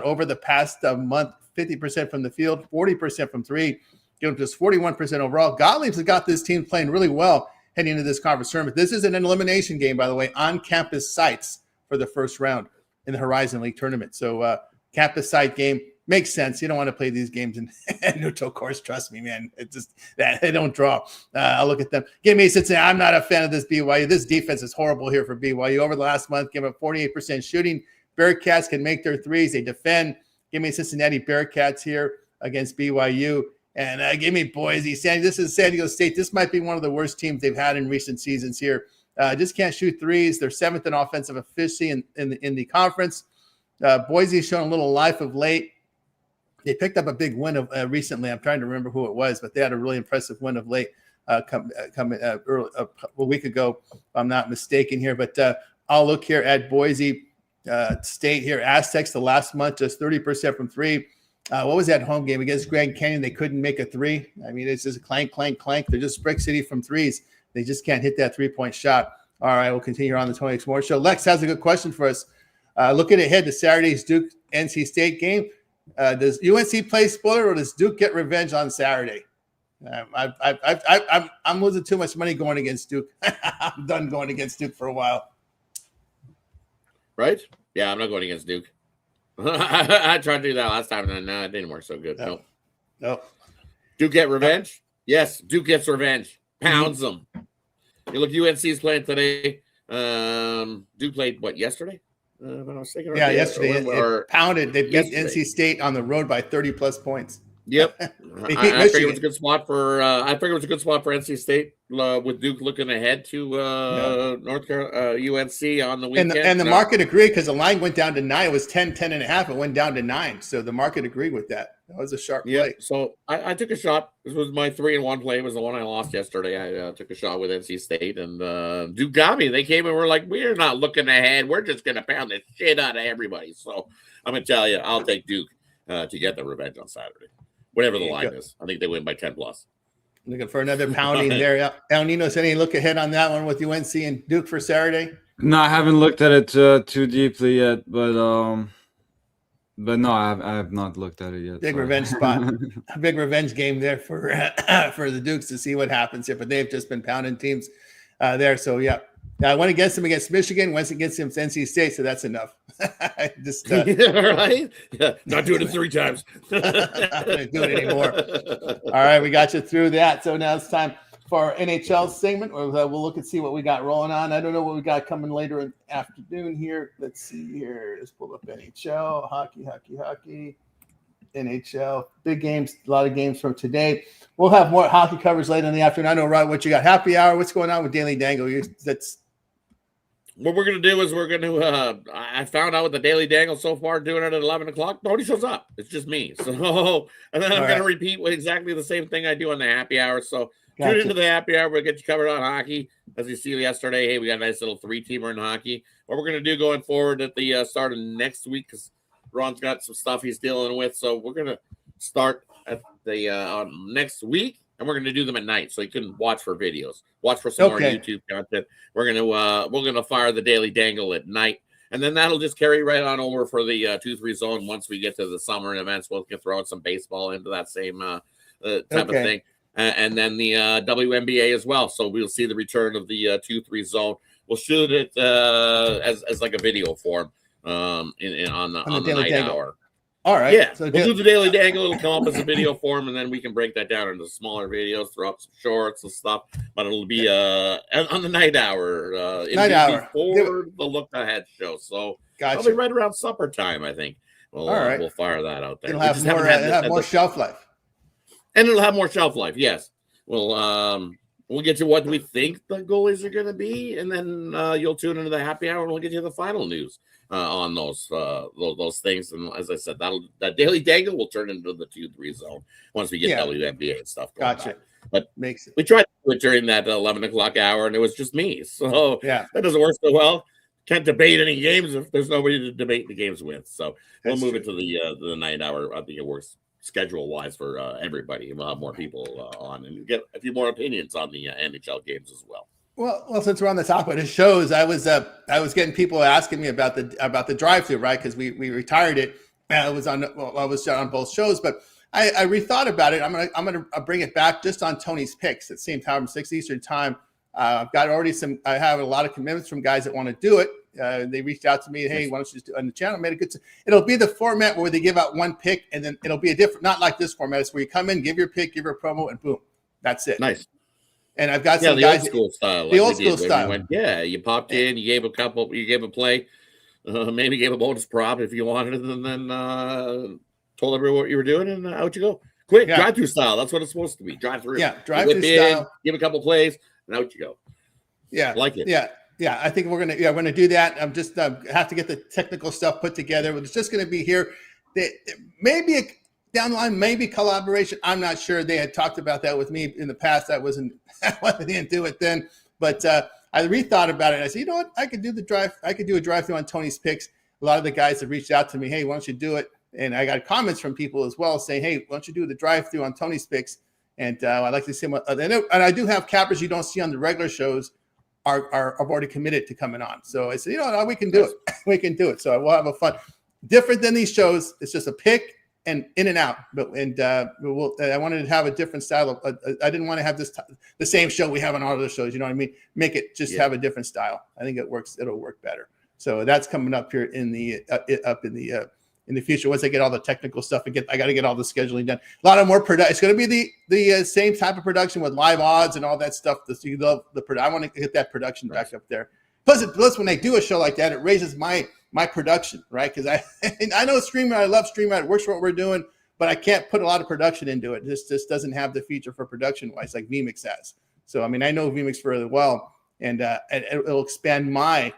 over the past month. 50% from the field, 40% from 3, giving up just 41% overall. Gottlieb's has got this team playing really well heading into this conference tournament. This is an elimination game, by the way, on campus sites for the first round in the Horizon League tournament. So campus site game makes sense. You don't want to play these games in neutral course. Trust me, man. It's just that they don't draw. I'll look at them. Give me Cincinnati. I'm not a fan of this BYU. This defense is horrible here for BYU. Over the last month, give up 48% shooting. Bearcats can make their threes. They defend. Give me Cincinnati Bearcats here against BYU. And give me Boise. This is San Diego State. This might be one of the worst teams they've had in recent seasons here. Just can't shoot threes. They're 7th in offensive efficiency in the conference. Boise's shown a little life of late. They picked up a big win of recently. I'm trying to remember who it was, but they had a really impressive win of late coming early, a week ago, if I'm not mistaken here. But I'll look here at Boise State here. Aztecs the last month, just 30% from 3. What was that home game against Grand Canyon? They couldn't make a 3. I mean, it's just clank, clank, clank. They're just Brick City from threes. They just can't hit that 3-point shot. All right, we'll continue on the 20 X More Show. Lex has a good question for us. Looking ahead to Saturday's Duke NC State game, does UNC play spoiler or does Duke get revenge on Saturday? I'm losing too much money going against Duke. I'm done going against Duke for a while. Right? Yeah, I'm not going against Duke. I tried to do that last time, and it didn't work so good. No. Duke get revenge? Yes, Duke gets revenge. Pounds them. You look, UNC's playing today. Duke played, what, yesterday? If I was thinking yesterday. It pounded. They beat NC State on the road by 30-plus points. Yep. I figured it was a good spot for NC State with Duke looking ahead to North Carolina, UNC on the weekend. And the market agreed because the line went down to 9. It was 10.5. It went down to 9. So the market agreed with that. That was a sharp play. So I took a shot. This was my 3-1 play. It was the one I lost yesterday. I took a shot with NC State, and Duke got me. They came and were like, we're not looking ahead. We're just going to pound the shit out of everybody. So I'm going to tell you, I'll take Duke to get the revenge on Saturday. Whatever the line is. I think they win by 10+. Looking for another pounding there. El Nino's any look ahead on that one with UNC and Duke for Saturday? No, I haven't looked at it too deeply yet, but no, I have not looked at it yet. Big revenge spot. A big revenge game there for the Dukes to see what happens here, but they've just been pounding teams there. So, yeah. I went against them against Michigan, went against him NC State, so that's enough. Just right? Yeah, not doing it 3 times. I'm not going to do it anymore. All right, we got you through that. So now it's time for our NHL segment. We'll look and see what we got rolling on. I don't know what we got coming later in the afternoon here. Let's see here. Let's pull up NHL, hockey, NHL. Big games, a lot of games from today. We'll have more hockey coverage later in the afternoon. I know, Rod, what you got. Happy hour. What's going on with Daily Dangle? What we're going to do is we're going to I found out with the Daily Dangle so far doing it at 11 o'clock. Nobody shows up. It's just me. So, and then I'm going to repeat exactly the same thing I do on the happy hour. So tune into the happy hour. We'll get you covered on hockey. As you see yesterday, hey, we got a nice little 3-teamer in hockey. What we're going to do going forward at the start of next week, because Ron's got some stuff he's dealing with. So we're going to start at the next week. And we're going to do them at night, so you can watch for videos, watch for some more YouTube content. We're going to fire the Daily Dangle at night, and then that'll just carry right on over for the 2-3 zone. Once we get to the summer events, we'll throw out some baseball into that same type of thing, and then the WNBA as well. So we'll see the return of the 2-3 zone. We'll shoot it as like a video form on the night hour. All right. Yeah. So we'll do the Daily Dangle. It'll come up as a video form, and then we can break that down into smaller videos, throw up some shorts and stuff. But it'll be on the night hour. Before the Look Ahead show. So probably right around supper time, I think. We'll fire that out there. It'll have more shelf life. And it'll have more shelf life, yes. We'll get you what we think the goalies are going to be, and then you'll tune into the happy hour, and we'll get you the final news on those things. And as I said, that Daily Dangle will turn into the 2-3 zone once we get WNBA and stuff going on. But we tried to do it during that 11 o'clock hour, and it was just me. So that doesn't work so well. Can't debate any games if there's nobody to debate the games with. So we'll move it to the night hour. I think it works schedule wise for everybody. We'll have more people on and get a few more opinions on the NHL games as well. Well, since we're on the topic of the shows, I was getting people asking me about the drive-through, right? Because we retired it. I was on both shows, but I rethought about it. I'm gonna bring it back just on Tony's picks at the same time, 6 Eastern time. I've got already I have a lot of commitments from guys that want to do it. They reached out to me, hey, why don't you just do it on the channel? Made a good. It'll be the format where they give out one pick, and then it'll be a different, not like this format. It's where you come in, give your pick, give your promo, and boom, that's it. Nice. And I've got some the guys, old school style. The old school style. You popped in, you gave a play, maybe gave a bonus prop if you wanted it, and then told everyone what you were doing, and out you go. Quick, drive-through style. That's what it's supposed to be. Drive-through. Yeah, drive-through style. Give a couple plays, and out you go. Yeah, like it. Yeah. I think we're gonna do that. I'm just have to get the technical stuff put together. But it's just gonna be here. Maybe down the line, maybe collaboration. I'm not sure. They had talked about that with me in the past. I didn't do it then. But I rethought about it. And I said, you know what? I could do a drive-through on Tony's picks. A lot of the guys have reached out to me. Hey, why don't you do it? And I got comments from people as well saying, hey, why don't you do the drive-through on Tony's picks? And I'd like to see what. And I do have cappers you don't see on the regular shows are already committed to coming on. So I said, you know what? We can do it. We can do it. So we'll have a fun. Different than these shows. It's just a pick and in and out. But I wanted to have a different style. I didn't want to have the same show we have on all other shows. You know what I mean? Make it just have a different style. I think it works. It'll work better. So that's coming up here in the future. Once I get all the technical stuff, I got to get all the scheduling done. A lot of more production. It's going to be the same type of production with live odds and all that stuff. You love I want to get that production back up there. Plus, when they do a show like that, it raises my production, right? Because I know StreamYard. I love StreamYard. It works for what we're doing, but I can't put a lot of production into it. This just doesn't have the feature for production wise like vMix has. So I mean, I know vMix fairly well, and it'll expand my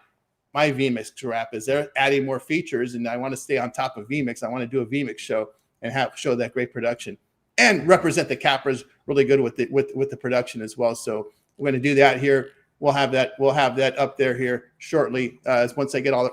vMix wrap as they're adding more features, and I want to stay on top of vMix. I want to do a vMix show and show that great production and represent the cappers really good with the production as well. So we're going to do that here. We'll have that up there here shortly. Once I get all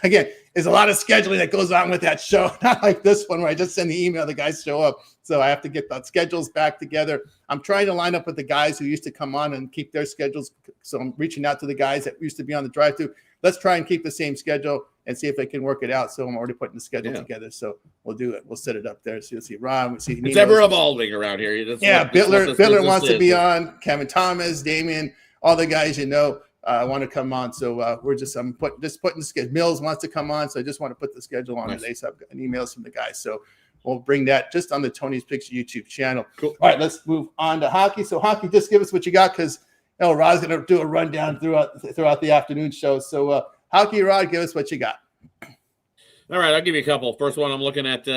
again, there's a lot of scheduling that goes on with that show. Not like this one where I just send the email, the guys show up. So I have to get the schedules back together. I'm trying to line up with the guys who used to come on and keep their schedules. So I'm reaching out to the guys that used to be on the drive-through. Let's try and keep the same schedule and see if they can work it out. So I'm already putting the schedule together. So we'll do it. We'll set it up there. So you'll see Ron. We'll see it's ever evolving around here. Bittler wants to be on. Kevin Thomas, Damien, all the guys want to come on. So I'm putting the schedule. Mills wants to come on. So I just want to put the schedule on today. So I've got emails from the guys. So we'll bring that just on the Tony's Picks YouTube channel. Cool. All right, let's move on to hockey. So hockey, just give us what you got because Rod's going to do a rundown throughout the afternoon show. So hockey, Rod, give us what you got. All right, I'll give you a couple. First one, I'm looking at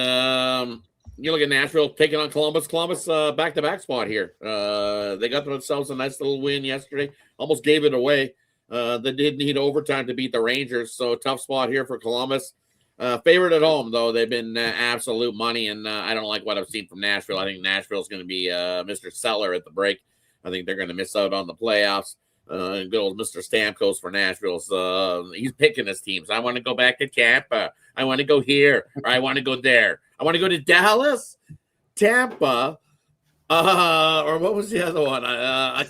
you look at Nashville taking on Columbus. Columbus back-to-back spot here. They got themselves a nice little win yesterday. Almost gave it away. They did need overtime to beat the Rangers, so tough spot here for Columbus. Favorite at home, though. They've been absolute money, and I don't like what I've seen from Nashville. I think Nashville's going to be Mr. Seller at the break. I think they're going to miss out on the playoffs. And good old Mr. Stamkos for Nashville's. He's picking his teams. I want to go back to Tampa. I want to go here, or I want to go there. I want to go to Dallas, Tampa, or what was the other one?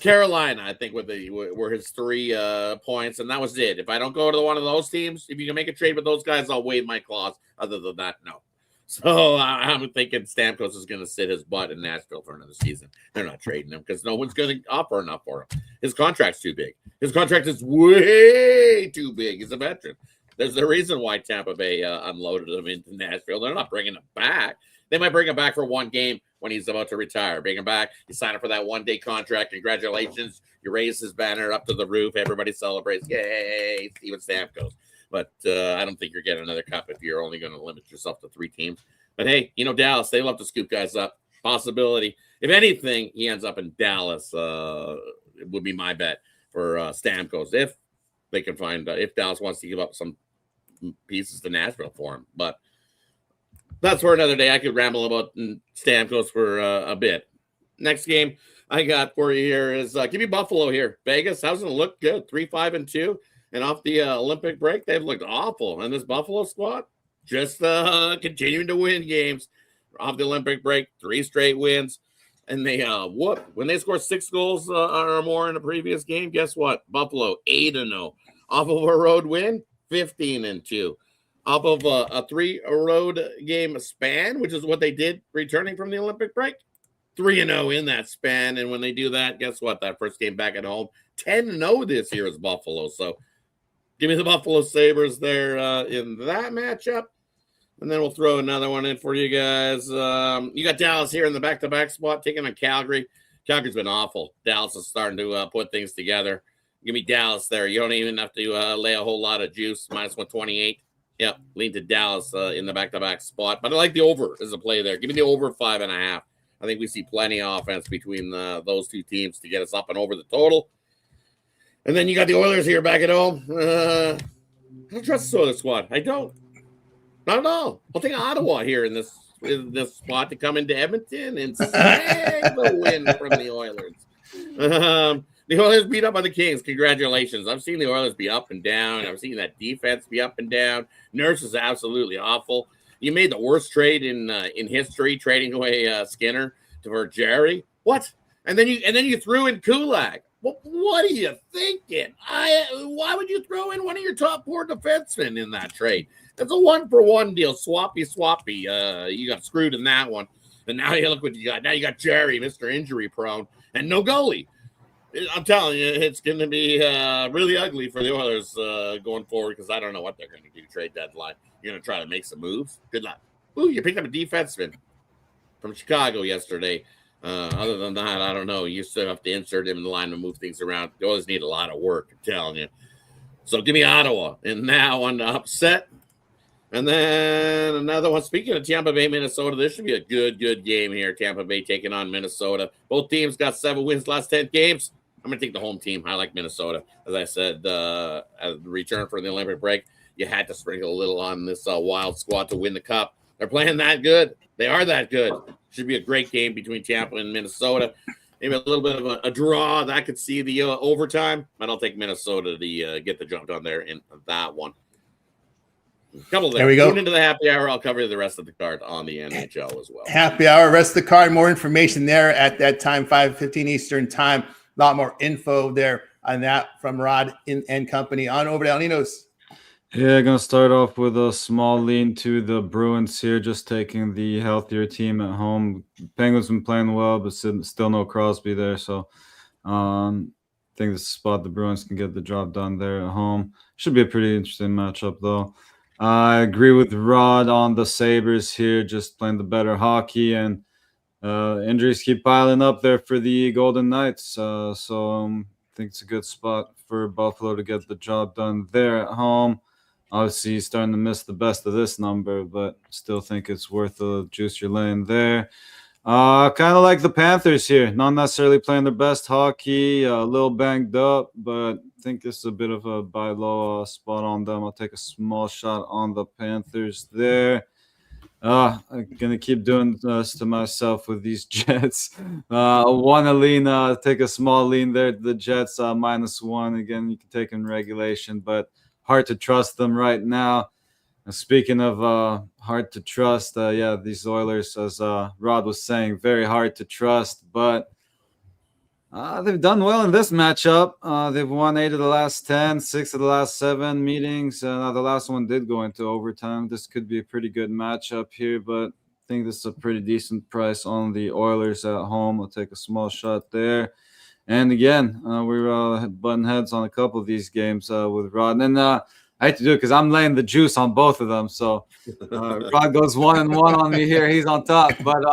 Carolina, I think, were his 3 points, and that was it. If I don't go to one of those teams, if you can make a trade with those guys, I'll waive my clause. Other than that, no. So I'm thinking Stamkos is going to sit his butt in Nashville for another season. They're not trading him because no one's going to offer enough for him. His contract's too big. His contract is way too big. He's a veteran. There's a reason why Tampa Bay unloaded him into Nashville. They're not bringing him back. They might bring him back for one game when he's about to retire. Bring him back. You sign up for that one-day contract. Congratulations. You raise his banner up to the roof. Everybody celebrates. Yay, Steven Stamkos. But I don't think you're getting another cup if you're only going to limit yourself to 3 teams. But, hey, Dallas, they love to scoop guys up. Possibility. If anything, he ends up in Dallas. It would be my bet for Stamkos if they can find if Dallas wants to give up some pieces to Nashville for him. But that's for another day. I could ramble about Stamkos for a bit. Next game I got for you here is give me Buffalo here. Vegas hasn't looked good. 3-5-2. And off the Olympic break, they've looked awful. And this Buffalo squad just continuing to win games. off the Olympic break, 3 straight wins. And they when they score 6 goals or more in a previous game, guess what? Buffalo 8-0 off of a road win, 15-2 off of a 3 road game span, which is what they did returning from the Olympic break. 3-0 in that span, and when they do that, guess what? That first game back at home, 10-0 this year is Buffalo. So give me the Buffalo Sabres there in that matchup. And then we'll throw another one in for you guys. You got Dallas here in the back-to-back spot, taking on Calgary. Calgary's been awful. Dallas is starting to put things together. Give me Dallas there. You don't even have to lay a whole lot of juice. Minus 128. Yep, lean to Dallas in the back-to-back spot. But I like the over as a play there. Give me the over 5.5. I think we see plenty of offense between those two teams to get us up and over the total. And then you got the Oilers here back at home. I don't trust the Oilers squad. I don't. Not at all. I'll take Ottawa here in this spot to come into Edmonton and snag the win from the Oilers. The Oilers beat up on the Kings. Congratulations. I've seen the Oilers be up and down. I've seen that defense be up and down. Nurse is absolutely awful. You made the worst trade in history, trading away Skinner for Jerry. What? And then you threw in Kulak. Well, what are you thinking? Why would you throw in one of your top 4 defensemen in that trade? It's a 1-for-1 deal. Swappy. You got screwed in that one. And now you look what you got. Now you got Jerry, Mr. Injury Prone, and no goalie. I'm telling you, it's going to be really ugly for the Oilers going forward because I don't know what they're going to do trade deadline. You're going to try to make some moves. Good luck. Ooh, you picked up a defenseman from Chicago yesterday. Other than that, I don't know. You still have to insert him in the line to move things around. The Oilers need a lot of work, I'm telling you. So give me Ottawa. And now on the upset. And then another one. Speaking of Tampa Bay, Minnesota, this should be a good game here. Tampa Bay taking on Minnesota. Both teams got 7 wins last 10 games. I'm going to take the home team. I like Minnesota. As I said, as the return from the Olympic break, you had to sprinkle a little on this Wild squad to win the Cup. They're playing that good. They are that good. Should be a great game between Tampa and Minnesota. Maybe a little bit of a draw. That could see the overtime. But I'll take Minnesota to get the jump done there in that one. Couple there. We go. Tune into the happy hour. I'll cover the rest of the card on the NHL as well. Happy hour, rest of the card. More information there at that time, 5:15 Eastern time. A lot more info there on that from Rod and company. On over to El Nino's. Yeah, going to start off with a small lean to the Bruins here, just taking the healthier team at home. Penguins been playing well, but still no Crosby there. So I think this is a spot the Bruins can get the job done there at home. Should be a pretty interesting matchup, though. I agree with Rod on the Sabres here, just playing the better hockey, and injuries keep piling up there for the Golden Knights. So I think it's a good spot for Buffalo to get the job done there at home. Obviously, he's starting to miss the best of this number, but still think it's worth the juice you're laying there. Kind of like the Panthers here, not necessarily playing their best hockey, a little banged up, but I think this is a bit of a buy low spot on them. I'll take a small shot on the Panthers there. I'm going to keep doing this to myself with these Jets. I want to lean, take a small lean there. The Jets -1. Again, you can take in regulation, but hard to trust them right now. And speaking of hard to trust, these Oilers, as Rod was saying, very hard to trust, but they've done well in this matchup. They've won 8 of the last 10, 6 of the last 7 meetings. The last one did go into overtime. This could be a pretty good matchup here, but I think this is a pretty decent price on the Oilers at home. I'll take a small shot there. And again, we're butting heads on a couple of these games with Rod. And I hate to do it because I'm laying the juice on both of them. So Rod goes 1-1 on me here. He's on top. But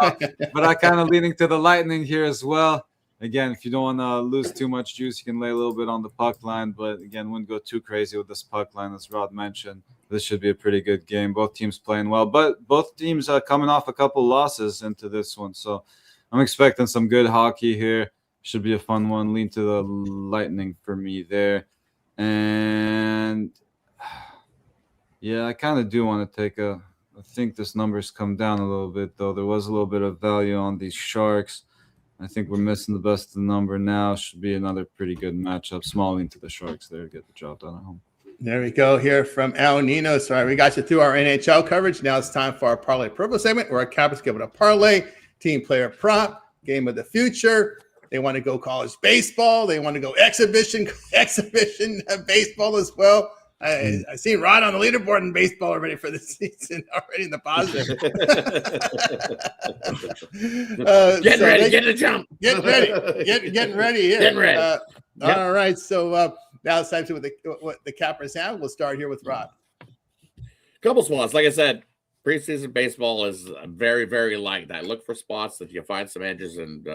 I kind of leaning to the Lightning here as well. Again, if you don't want to lose too much juice, you can lay a little bit on the puck line. But again, wouldn't go too crazy with this puck line, as Rod mentioned. This should be a pretty good game. Both teams playing well. But both teams are coming off a couple losses into this one. So I'm expecting some good hockey here. Should be a fun one. Lean to the Lightning for me there. And yeah, I kind of do want to take I think this number's come down a little bit, though. There was a little bit of value on these Sharks. I think we're missing the best of the number now. Should be another pretty good matchup. Small lean to the Sharks there to get the job done at home. There we go here from El Nino. So, all right, we got you through our NHL coverage. Now it's time for our Parlay Purple segment where our cappers give it a parlay, team player prop, game of the future. They want to go college baseball. They want to go exhibition baseball as well. I seen Rod on the leaderboard in baseball already for the season, already in the positive. Getting ready, getting a jump. Getting ready here. Getting ready. Yep. All right, so now it's time to see what the cappers have. We'll start here with Rod. Couple spots. Like I said, preseason baseball is very, very light. I look for spots that you find some edges, and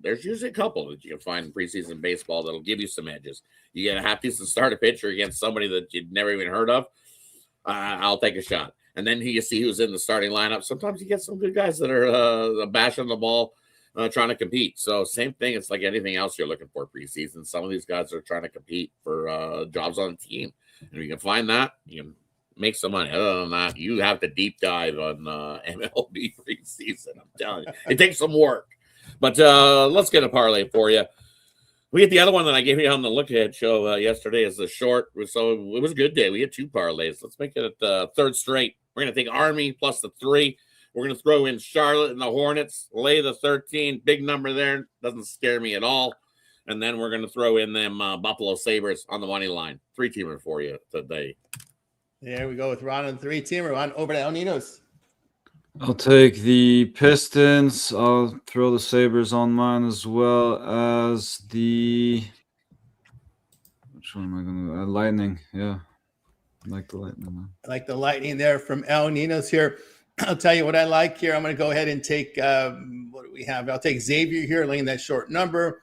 there's usually a couple that you can find in preseason baseball that'll give you some edges. You get a half decent starter pitcher against somebody that you'd never even heard of. I'll take a shot. And then you see who's in the starting lineup. Sometimes you get some good guys that are bashing the ball, trying to compete. So same thing. It's like anything else you're looking for preseason. Some of these guys are trying to compete for jobs on the team. And if you can find that, you can make some money. Other than that, you have to deep dive on MLB preseason. I'm telling you, it takes some work. But let's get a parlay for you. We get the other one that I gave you on the Look Ahead show yesterday is the short. So it was a good day. We had 2 parlays. Let's make it a third straight. We're going to take Army plus the 3. We're going to throw in Charlotte and the Hornets, lay the 13. Big number there. Doesn't scare me at all. And then we're going to throw in them Buffalo Sabres on the money line. 3-teamer for you today. There we go with Ron on the 3-teamer. On over to El Nino's. I'll take the Pistons. I'll throw the Sabres on mine as well as the. Which one am I going to? Lightning. Yeah. I like the Lightning, man. I like the Lightning there from El Nino's here. I'll tell you what I like here. I'm going to go ahead and take, what do we have? I'll take Xavier here, laying that short number.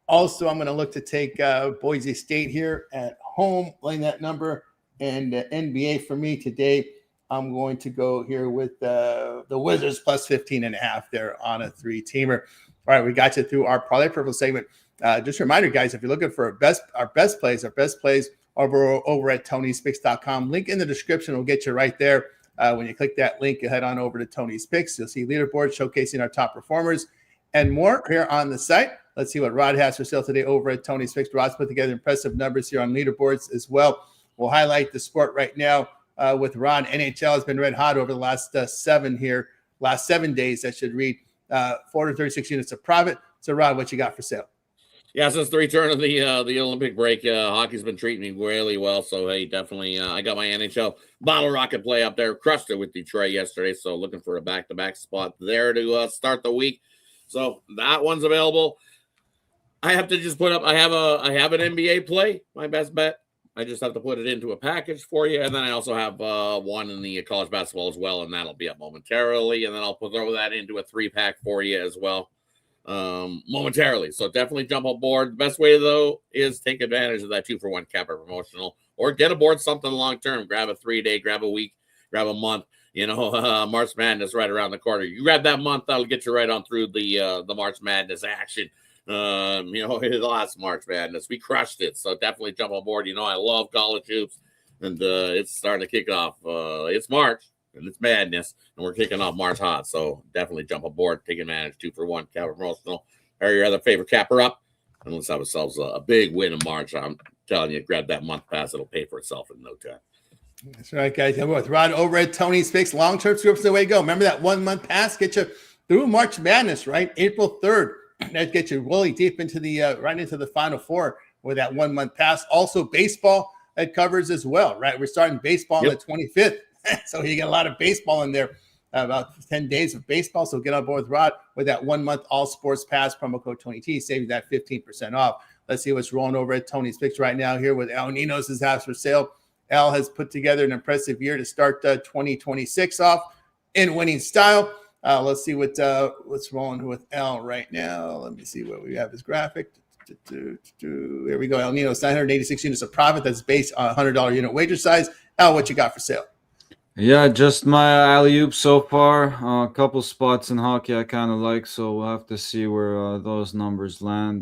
Also, I'm going to look to take Boise State here at home, laying that number. And NBA for me today, I'm going to go here with the Wizards plus 15.5 there on a 3-teamer. All right, we got you through our Parlay Purple segment. Just a reminder, guys, if you're looking for our best plays over at Tony'sPicks.com. Link in the description will get you right there. When you click that link, you head on over to Tony's Picks. You'll see leaderboard showcasing our top performers and more here on the site. Let's see what Rod has for sale today over at Tony's Picks. Rod's put together impressive numbers here on leaderboards as well. We'll highlight the sport right now with Rod. NHL has been red hot over the last 7 days. That should read 436 units of profit. So, Rod, what you got for sale? Yeah, since the return of the Olympic break, hockey's been treating me really well. So, hey, definitely, I got my NHL bottle rocket play up there. Crushed it with Detroit yesterday. So, looking for a back-to-back spot there to start the week. So, that one's available. I have to just put up. I have an NBA play, my best bet. I just have to put it into a package for you. And then I also have one in the college basketball as well, and that'll be up momentarily. And then I'll throw that into a 3-pack for you as well momentarily. So definitely jump on board. The best way, though, is take advantage of that 2-for-1 capper promotional or get aboard something long-term. Grab a 3-day, grab a week, grab a month. You know, March Madness right around the corner. You grab that month, that'll get you right on through the March Madness action. The last March Madness, we crushed it. So definitely jump on board. You know, I love college hoops, and it's starting to kick off. It's March, and it's madness, and we're kicking off March hot. So definitely jump on board, take advantage. 2-for-1 capper promotional. Or your other favorite capper up, and let's have ourselves a big win in March. I'm telling you, grab that month pass; it'll pay for itself in no time. That's right, guys. I'm with Rod over at Tony's Picks. Long-term scripts the way to go. Remember that 1-month pass get you through March Madness, right? April 3rd. That gets you really deep into the right into the Final Four with that 1-month pass. Also, baseball that covers as well, right? We're starting baseball on the 25th, so you get a lot of baseball in there. About 10 days of baseball. So get on board with Rod with that 1-month all sports pass, promo code 20T, saving that 15% off. Let's see what's rolling over at Tony's Picks right now here with El Nino's house for sale. Al has put together an impressive year to start 2026 off in winning style. Let's see what's rolling with Al right now. Let me see what we have his graphic. Here we go. El Nino's 986 units of profit. That's based on a $100 unit wager size. Al, what you got for sale? Yeah, just my alley-oop so far. A couple spots in hockey I kind of like, so we'll have to see where those numbers land.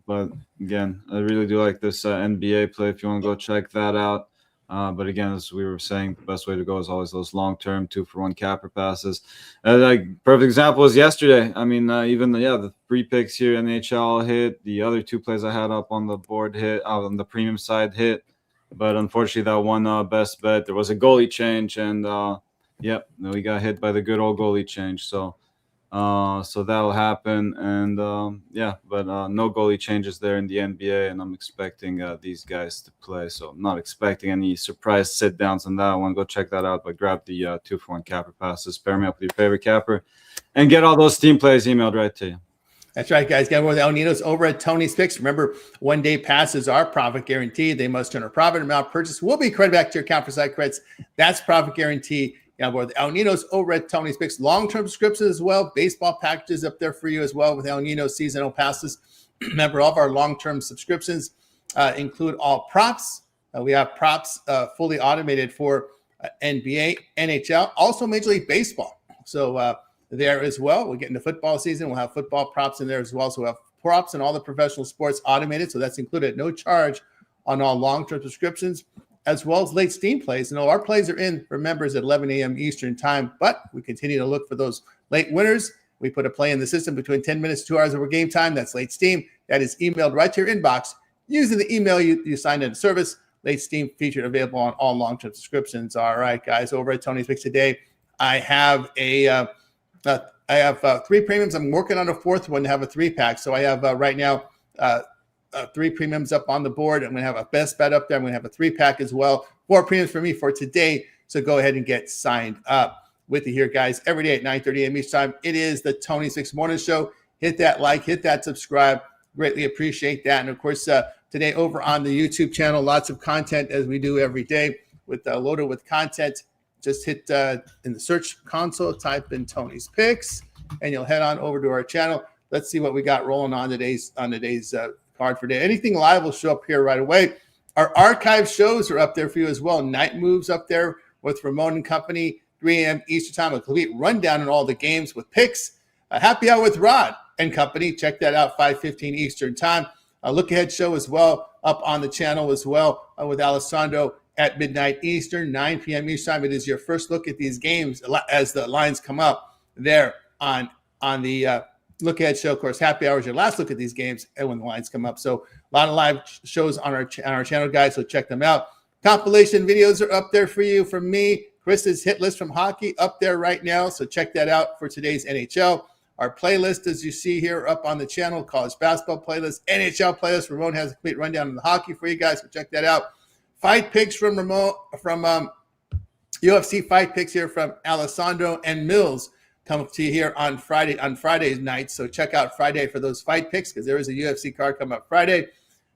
But again, I really do like this NBA play if you want to go check that out. But again, as we were saying, the best way to go is always those long-term 2-for-1 capper passes. Perfect example was yesterday. I mean, even the 3 picks here, NHL hit. The other 2 plays I had up on the board hit, on the premium side hit. But unfortunately, that one best bet, there was a goalie change, and we got hit by the good old goalie change. So that'll happen, and but no goalie changes there in the NBA, and I'm expecting these guys to play. So I'm not expecting any surprise sit downs on that one. Go check that out, but grab the 2-for-1 capper passes, pair me up with your favorite capper, and get all those team plays emailed right to you. That's right, guys. Get more of the El Ninos over at Tony's Picks. Remember, 1 day passes are profit guaranteed. They must earn a profit amount purchased will be credited back to your account for site credits. That's profit guarantee. With El Ninos over at Tony's Picks. Long-term subscriptions as well. Baseball packages up there for you as well with El Ninos seasonal passes. Remember, all of our long-term subscriptions include all props. We have props fully automated for NBA, NHL, also Major League Baseball. So there as well. We're getting to football season. We'll have football props in there as well. So we'll have props in all the professional sports automated. So that's included at no charge on all long-term subscriptions, as well as late Steam plays. Our plays are in for members at 11 a.m. Eastern time, but we continue to look for those late winners. We put a play in the system between 10 minutes, 2 hours over game time. That's late Steam. That is emailed right to your inbox using the email you signed into service. Late Steam featured available on all long-term subscriptions. All right, guys, over at Tony's Picks today, I have three premiums. I'm working on a fourth one to have a 3-pack. So I have right now 3 premiums up on the board. I'm going to have a best bet up there. I'm going to have a 3-pack as well. 4 premiums for me for today. So go ahead and get signed up with you here, guys. Every day at 9:30 a.m. each time. It is the Tony's Picks Morning Show. Hit that like, hit that subscribe. Greatly appreciate that. And of course, today over on the YouTube channel, lots of content as we do every day with loaded with content. Just hit in the search console, type in Tony's Picks, and you'll head on over to our channel. Let's see what we got rolling on today's card for today. Anything live will show up here right away. Our archive shows are up there for you as well. Night Moves up there with Ramon and Company, 3 a.m. Eastern time. A complete rundown on all the games with picks. A happy hour with Rod and Company. Check that out, 5:15 Eastern time. A look ahead show as well up on the channel as well with Alessandro at midnight Eastern, 9 p.m. Eastern time. It is your first look at these games as the lines come up there on the look ahead show. Of course, happy hour is your last look at these games and when the lines come up. So a lot of live shows on our channel, guys. So check them out. Compilation videos are up there for you from me. Chris's hit list from hockey up there right now. So check that out for today's NHL. Our playlist, as you see here up on the channel, college basketball playlist, NHL playlist. Ramon has a complete rundown on the hockey for you guys. So check that out. Fight picks from Ramon, from UFC fight picks here from Alessandro and Mills come to you here on Friday's night. So check out Friday for those fight picks because there is a UFC card coming up Friday.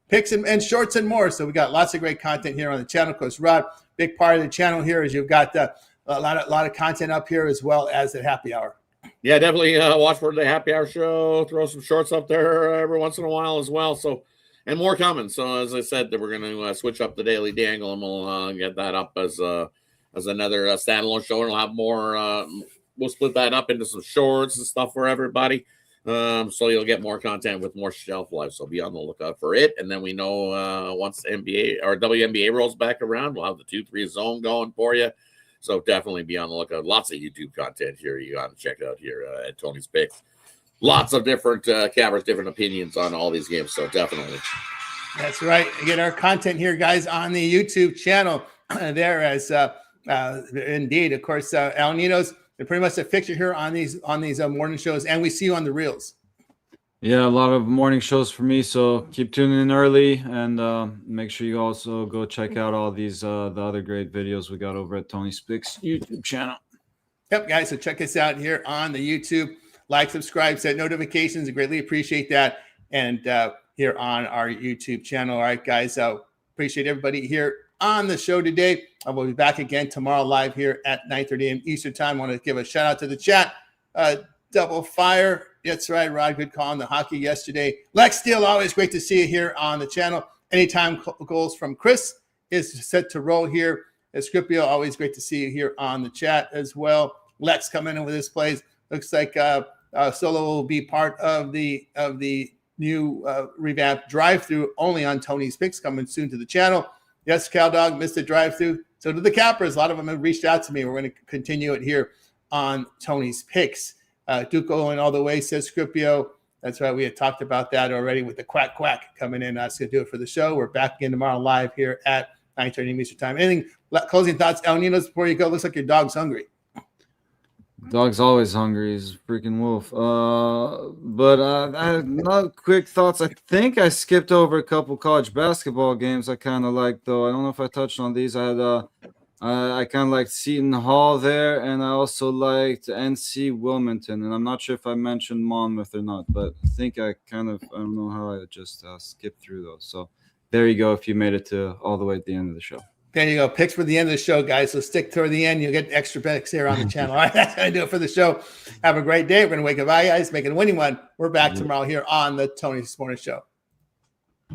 Picks and shorts and more. So we got lots of great content here on the channel. Of course, Rod, big part of the channel here is you've got a lot of content up here as well as the happy hour. Yeah, definitely watch for the happy hour show. Throw some shorts up there every once in a while as well. So, and more coming. So as I said, that we're going to switch up the Daily Dangle, and we'll get that up as another standalone show, and we'll have more. We'll split that up into some shorts and stuff for everybody. So you'll get more content with more shelf life. So be on the lookout for it. And then we know once NBA or WNBA rolls back around, we'll have the 2-3 zone going for you. So definitely be on the lookout. Lots of YouTube content here you got to check out here at Tony's Picks. Lots of different cameras, different opinions on all these games. So definitely. That's right. Get our content here, guys, on the YouTube channel there as indeed. Of course, El Ninos, they're pretty much a fixture here on these morning shows, and we see you on the reels. Yeah, a lot of morning shows for me, so keep tuning in early, and make sure you also go check out all these the other great videos we got over at Tony's Picks YouTube channel. Yep, guys, so check us out here on the YouTube. Like, subscribe, set notifications. I greatly appreciate that. And here on our YouTube channel. All right, guys, appreciate everybody here on the show today. I will be back again tomorrow live here at 9:30 a.m. Eastern time. I want to give a shout out to the chat. Double Fire. That's right, Rod. Good call on the hockey yesterday. Lex Steele, always great to see you here on the channel. Anytime goals from Chris is set to roll here. Scripio, always great to see you here on the chat as well. Lex coming in with his plays. Looks like Solo will be part of the new revamped drive-through only on Tony's Picks coming soon to the channel. Yes, CalDog missed the drive-through. So did the Cappers. A lot of them have reached out to me. We're going to continue it here on Tony's Picks. Duke going all the way, says Scripio. That's right. We had talked about that already with the quack coming in. That's going to do it for the show. We're back again tomorrow live here at 9:30 Eastern time. Anything closing thoughts, El Ninos, before you go? Looks like your dog's hungry. Dog's always hungry. He's a freaking wolf. But I had not quick thoughts. I think I skipped over a couple college basketball games I kind of liked, though. I don't know if I touched on these. I kind of liked Seton Hall there, and I also liked NC Wilmington. And I'm not sure if I mentioned Monmouth or not, but I think I don't know how I just skipped through those. So there you go if you made it to all the way at the end of the show. There you go. Picks for the end of the show, guys. So stick toward the end. You'll get extra picks here on the channel. All right, that's going to do it for the show. Have a great day. We're going to wake up, guys, make it a winning one. We're back tomorrow here on the Tony Sports Show.